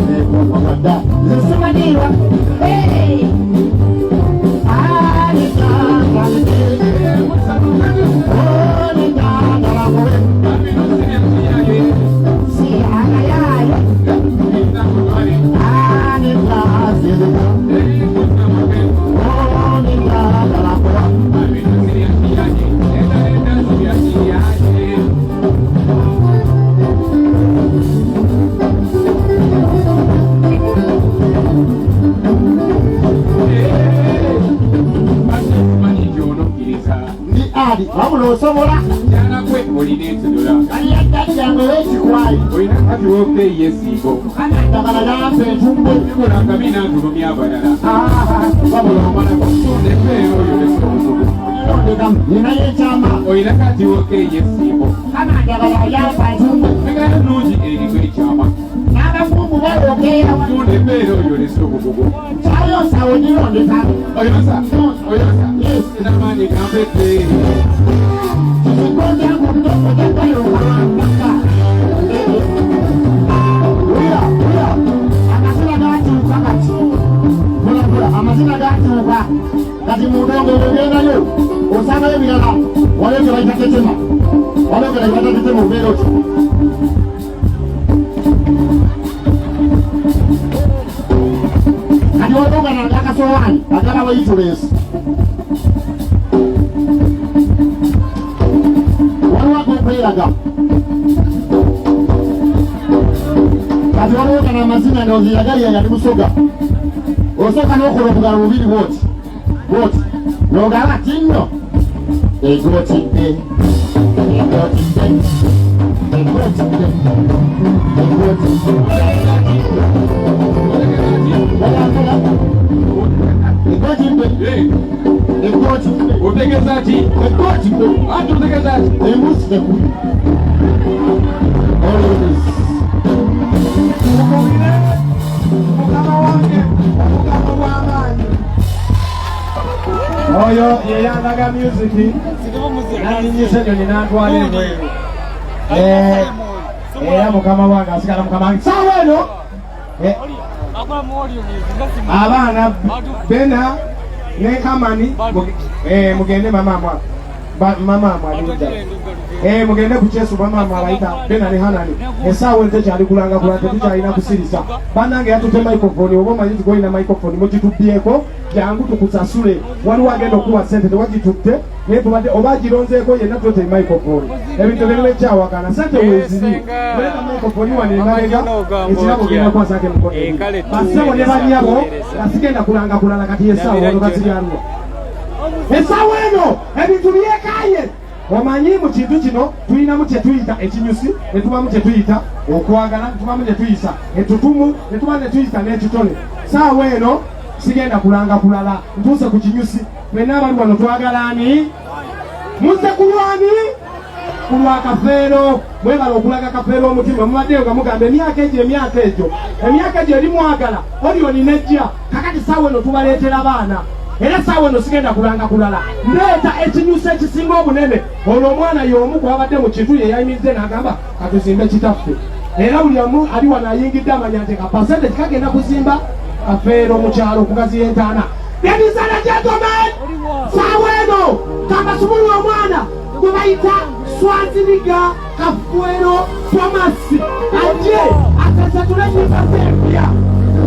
nekunkomada zisimanirwa wabula osobola janakwe olina ensodola aliyaggali yange wekikwayi olina kati wokeeyi esiigo ndagala yampa entumbe bikolanga binantulumya abalala wabula omalako nepeero oyo lesomugugu ondekamu ninayo ekyama olina kati wokeeyi esiigo ndagala yampa entumbe egala nungi eriko ekyama n'abakungu balwokeera nepeero oyo lesomugugu kyayosawo nirondeka oyosa namaani gampete amazina gatuuka kati mundongo ogendayo osangayo ebirala walogera itatetema walogera itatetema obeera oti kati walogana akasowaani agala waitulensi waliwagokweraga kati walogana amazina noziragalya yali musoga osoka n'okola obugalo bubiri bwoti n'ogaba tinno egotidde otegeza ki ati otegeza ki embusi tekuli oyo yeyandaga music naninyisa enyonyi nantwala enweru era mukama wange asigala mukama wange saawa eno abaana bena ne kamani mugende mamamwa mugende ku kyesu bamama abayita bena ne hanani esaawa ente kyali kulangagula tetukyalina kusirisa banange yatute microphone oba omanyi nti golina microphone mugitubyeko jangu tukusasule waliwo agenda okuwa sente tewagitutte naye tubadde oba gironzeeko yenna tulote microphone ebintu birina ekyawakana sente weziri oleka microphone wane emabega ekirabo genda kukwasako emikono basebo ne banyabo gasigenda kulanga kulala kati esaawa ono gaziryalwa esaawa eno ebintu byekaye omanyi mu kintu kino tulinamu kyetuyita ekinyusi netubamu kyetuyita okwagala netubamu kyetuyisa etutumu netuba netuyita n'ekitone saawa eno sigenda kulanga kulala ntuuse ku kinyusi mwenna abali wano twagalani muze kulwani kulwa Kafeero mwebala okulaga Kafeero omutima mubaddeyo nga mugamba emyaka egyo eri mwagala Orion nejja kakati saawa eno tubaleetera baana era saawa eno sigenda kulanga kulala ndeeta ekinyusa ekisinga obunene olwo omwana y'omu gwabadde mu kintu ye yayimiridde n'agamba katuzimbe kitaffe era buli omu ali wano ayingidde amanya nti kapasente kikagenda kuzimba Kafeero mu kyalo okugaziya entaana. Ladies and gentlemen, saawa eno kabasumuli omwana gwe bayita Swaziniga Kafeero Thomas ajje asasatule nyumba ze empya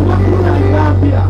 wakululanga mpya.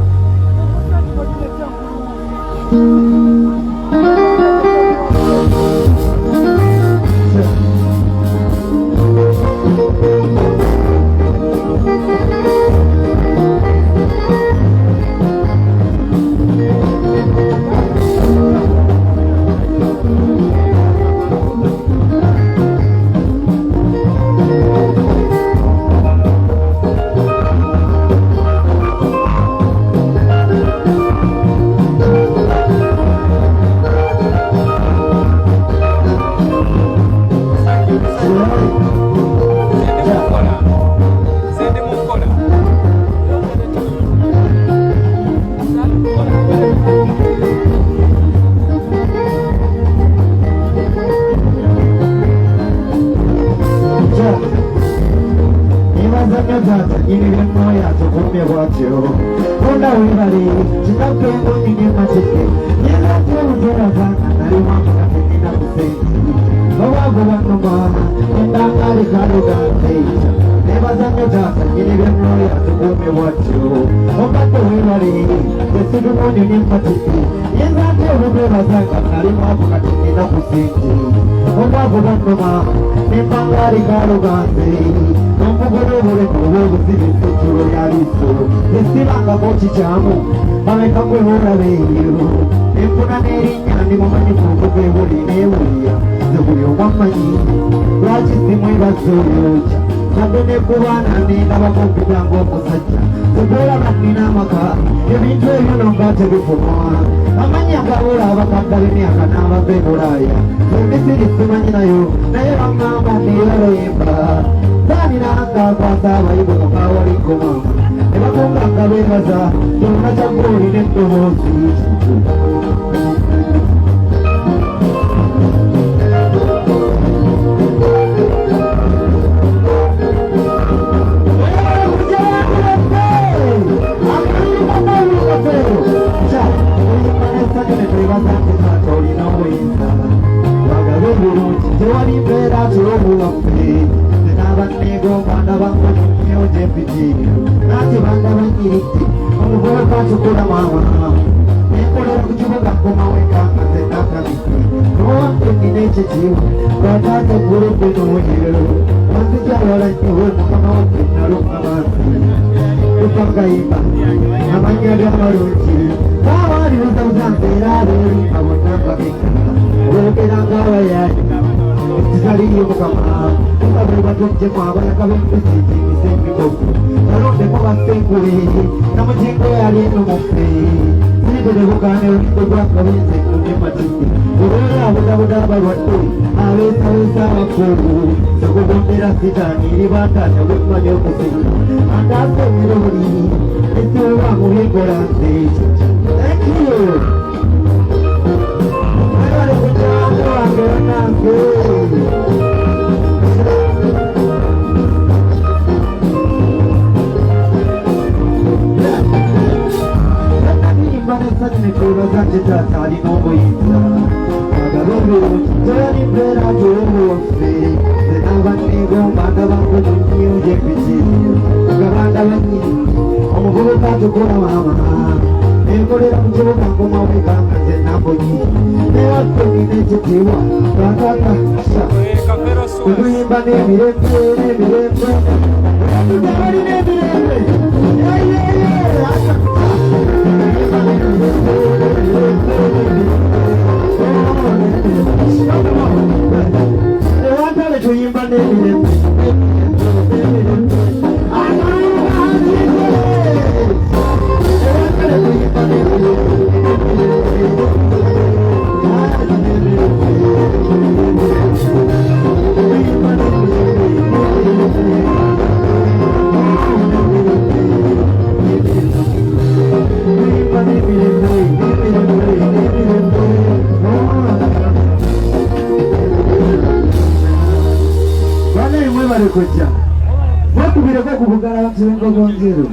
bakubire ko kubugala bakirengo gonjero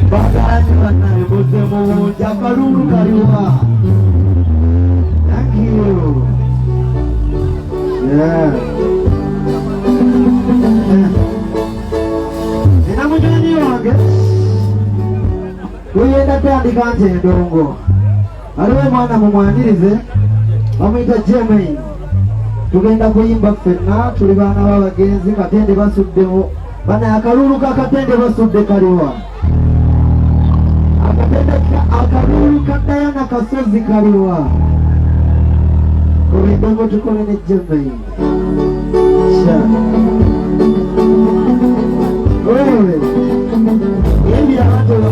baganye banaye bote mu jakalulu kaliwa. Thank you. Yeah. Ina mujani wange kuyenda kwandika nti endongo aliwo mwana mumwanirize bamuyita Jemaine. Tugenda kuyimba ffenna tuli baana b'abagenzi Katende basuddewo bana akalulu ka Katende basudde kaliwa akalulu ka Diana Kasozi kaliwa kubendongo tukole ne Jemaine wewe yembira watola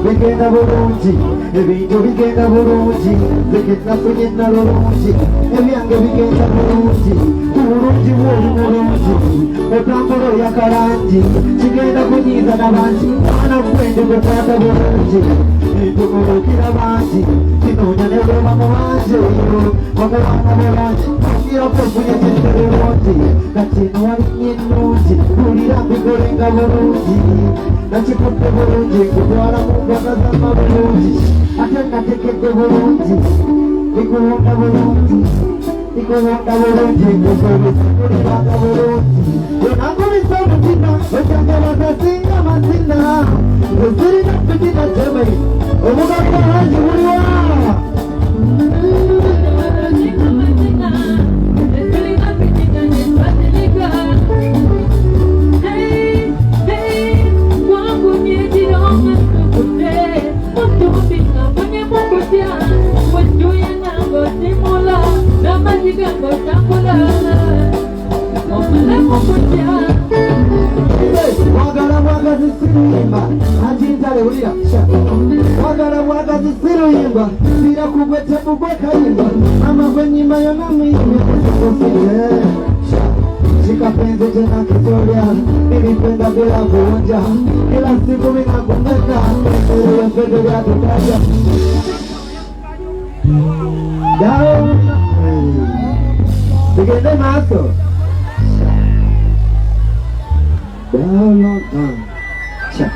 bigenda bulungi ebintu bigenda bulungi leketa kugenda bulungi ebyange bigenda bulungi bulungi bw'obulungi otambula oyakalangi kigenda kunyiiza n'abangi mwana gwende gwekwata bulungi ntumulukira bangi kinoonya ne bweba mu bangi bamubaana be bangi irako kunyekete bulungi kati eno walinnya ennungi bulira mbikolenga bulungi nakikutte bulungi nkutwala mu mbaga z'amma bulungi ate natekedde bulungi ikuwunda bulungi ikuwunda bulungi nkukulibanga bulungi enangulisa omutima ojanjaba zasinga mazina ezirina fitina Jemaine omugabo wangi buliwa wagala bwagazi siruyimba ajintale ulira wagala bwagazi siruyimba sira kugwete mugwe kayimba amagwe nyimba yona muyimba shikapenze tena kitolya nilipenda bila kuonja kila siku minakumeka ewe mpendo vya tutaja dao tugende maso dao cha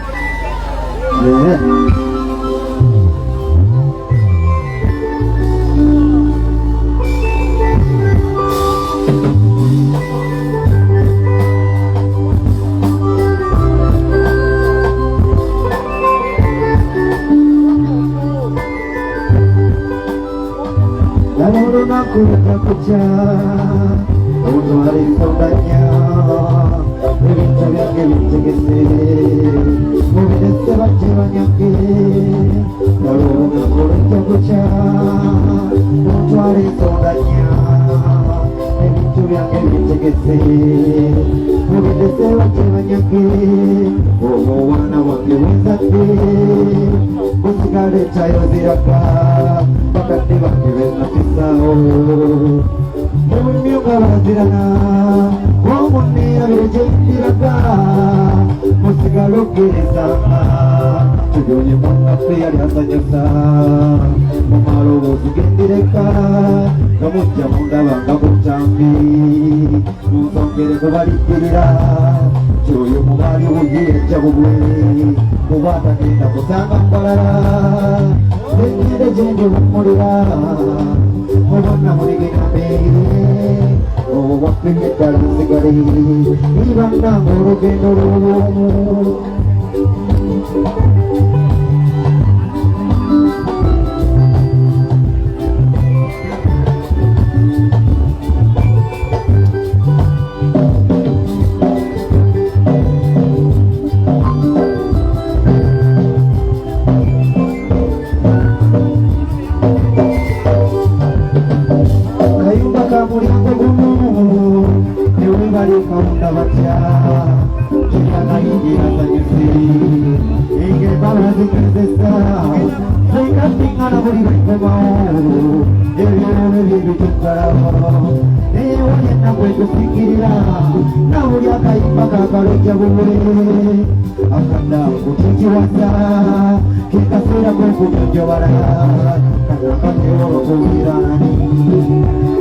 Kurta kucha Unwari saudanya Vinta vinge vinta gese Movidese bache banyake Naruna kurta kucha Unwari saudanya Vinta vinge vinta gese Movidese bache banyake Oho wana wange wenzake Musikale chayo ziraka Bakati wange wena pisao Mumyuka bazirana Wamunira birejendiraga Musikale ukirizama Tujonye mwanga fiyari hasanyasa Mumaro bozugendireka Kamutya munda banga kuchambi Muzongere kubarikirira Choyo mubari ugiye chabugwe Mubata nenda kusanga mbalala Zengire jende humurira Mubana murigina mbere Owo wapinge karusigari Ibanda murugendo rumu Mwana buli bwekomao ebyolo byebitukalawo naye wonyena bwetufikirira na buli akayimba kakalojja bubule akadda kutikiwasa kekaseera kokutojobala kanakaneolokuwirani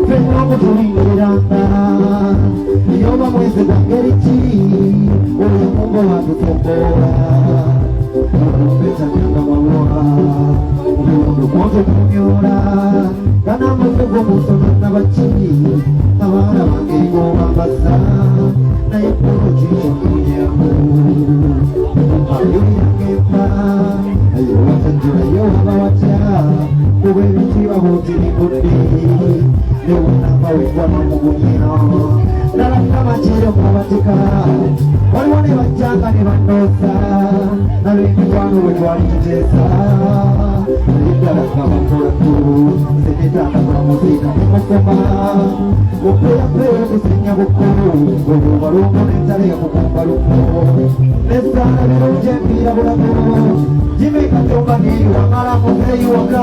fenna okutulingiranga yoba mwezi gwa ngeri ki oyo mungo watutomboola petanyanga mawola obulondo kwotokunyola kana muvugo musono nabakiri abaana bangeri bobambaza naye kulo kikyonyamu ayoyangemba ayo watajula yoba watya kuba ebitiba botiribudde newonamba wekwana mugunyina nalakamakyero mubatika waliwo ne bajjanga ne bandoosa nalwemikwano bwe twali tuteesa nayeddalakamakolako senetandakula muziina nemukoma mupeyapeyo okusinya bukulu olwobalungo nentale yakukumbaluko nesaana birungi empiira bulago jimekatomba niri wamala muzeeyi waka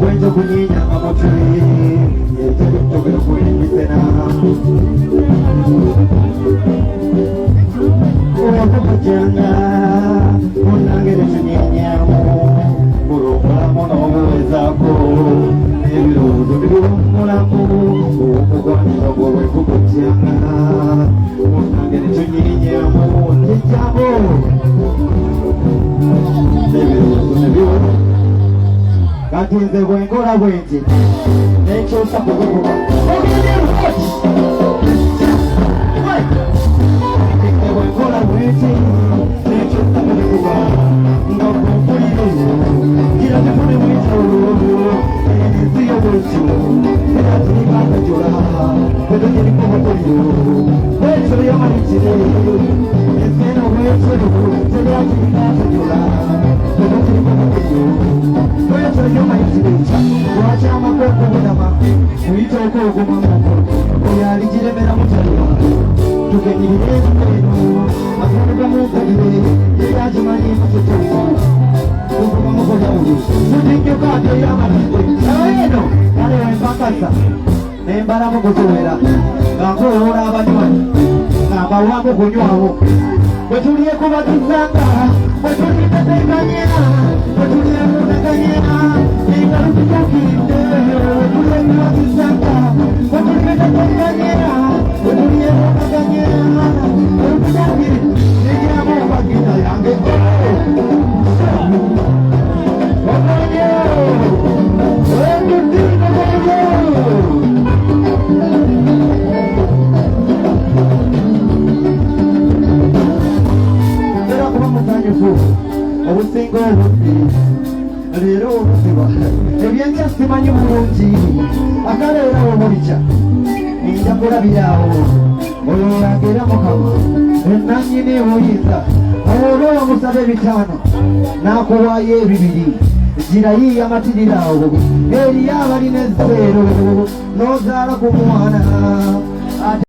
Wenjo kunyinya mamoturi yeteri togero kuyimisena Oyo kujanga unangere tunyenyamu Urumula mono uwezako Nebirudu birumulamu Ukugwanira gwowe kukujanga Unangere tunyenyamu Nijabo Nebirudu kati nze bwenkola bwenti nekyusa kukukuba nze bwenkola bwenti nekyusa kukukuba nga kumpulire gira tefune mwitololo enziyo bwetyo era tulimakajola tetugirikumukuliro bwetyo yamanitire ensena bwetyo teryakirikakajola tetugirikumukuliro bwetyo yomayitirica lwaki amakoko bulama muyiteeko ogumamako oyo aligiremera mutalwa tugenyirire eno akantu gamugalire eryagimanyimu tutuuka tugumamukolawuli tutingyukaatyo yamalinde eno kale wempakasa nembalamu kutuwera nga nkoloola abanywanyi nga mbawamu kunywawo bwe tulyekubagizanga bwe tulitetekanya bwe tulyemunaganya engalo tujakiride bwe tulyekubagizanga bwe tulitetekanya bwe tulyemunaganya olutujakiri negiramu obagina yange ogonyo ekutikogonyo obusinga obudde leero obuziba ebyenkya simanyi bulungi akaleera obulikya ninja kulabiraawo oyo yagera mukama enanyini obuyinza olwo omusaba ebitaano n'akuwaayo ebibiri girayiya matirirawo eriyo abalina ezzeero n'ozaala ku mwana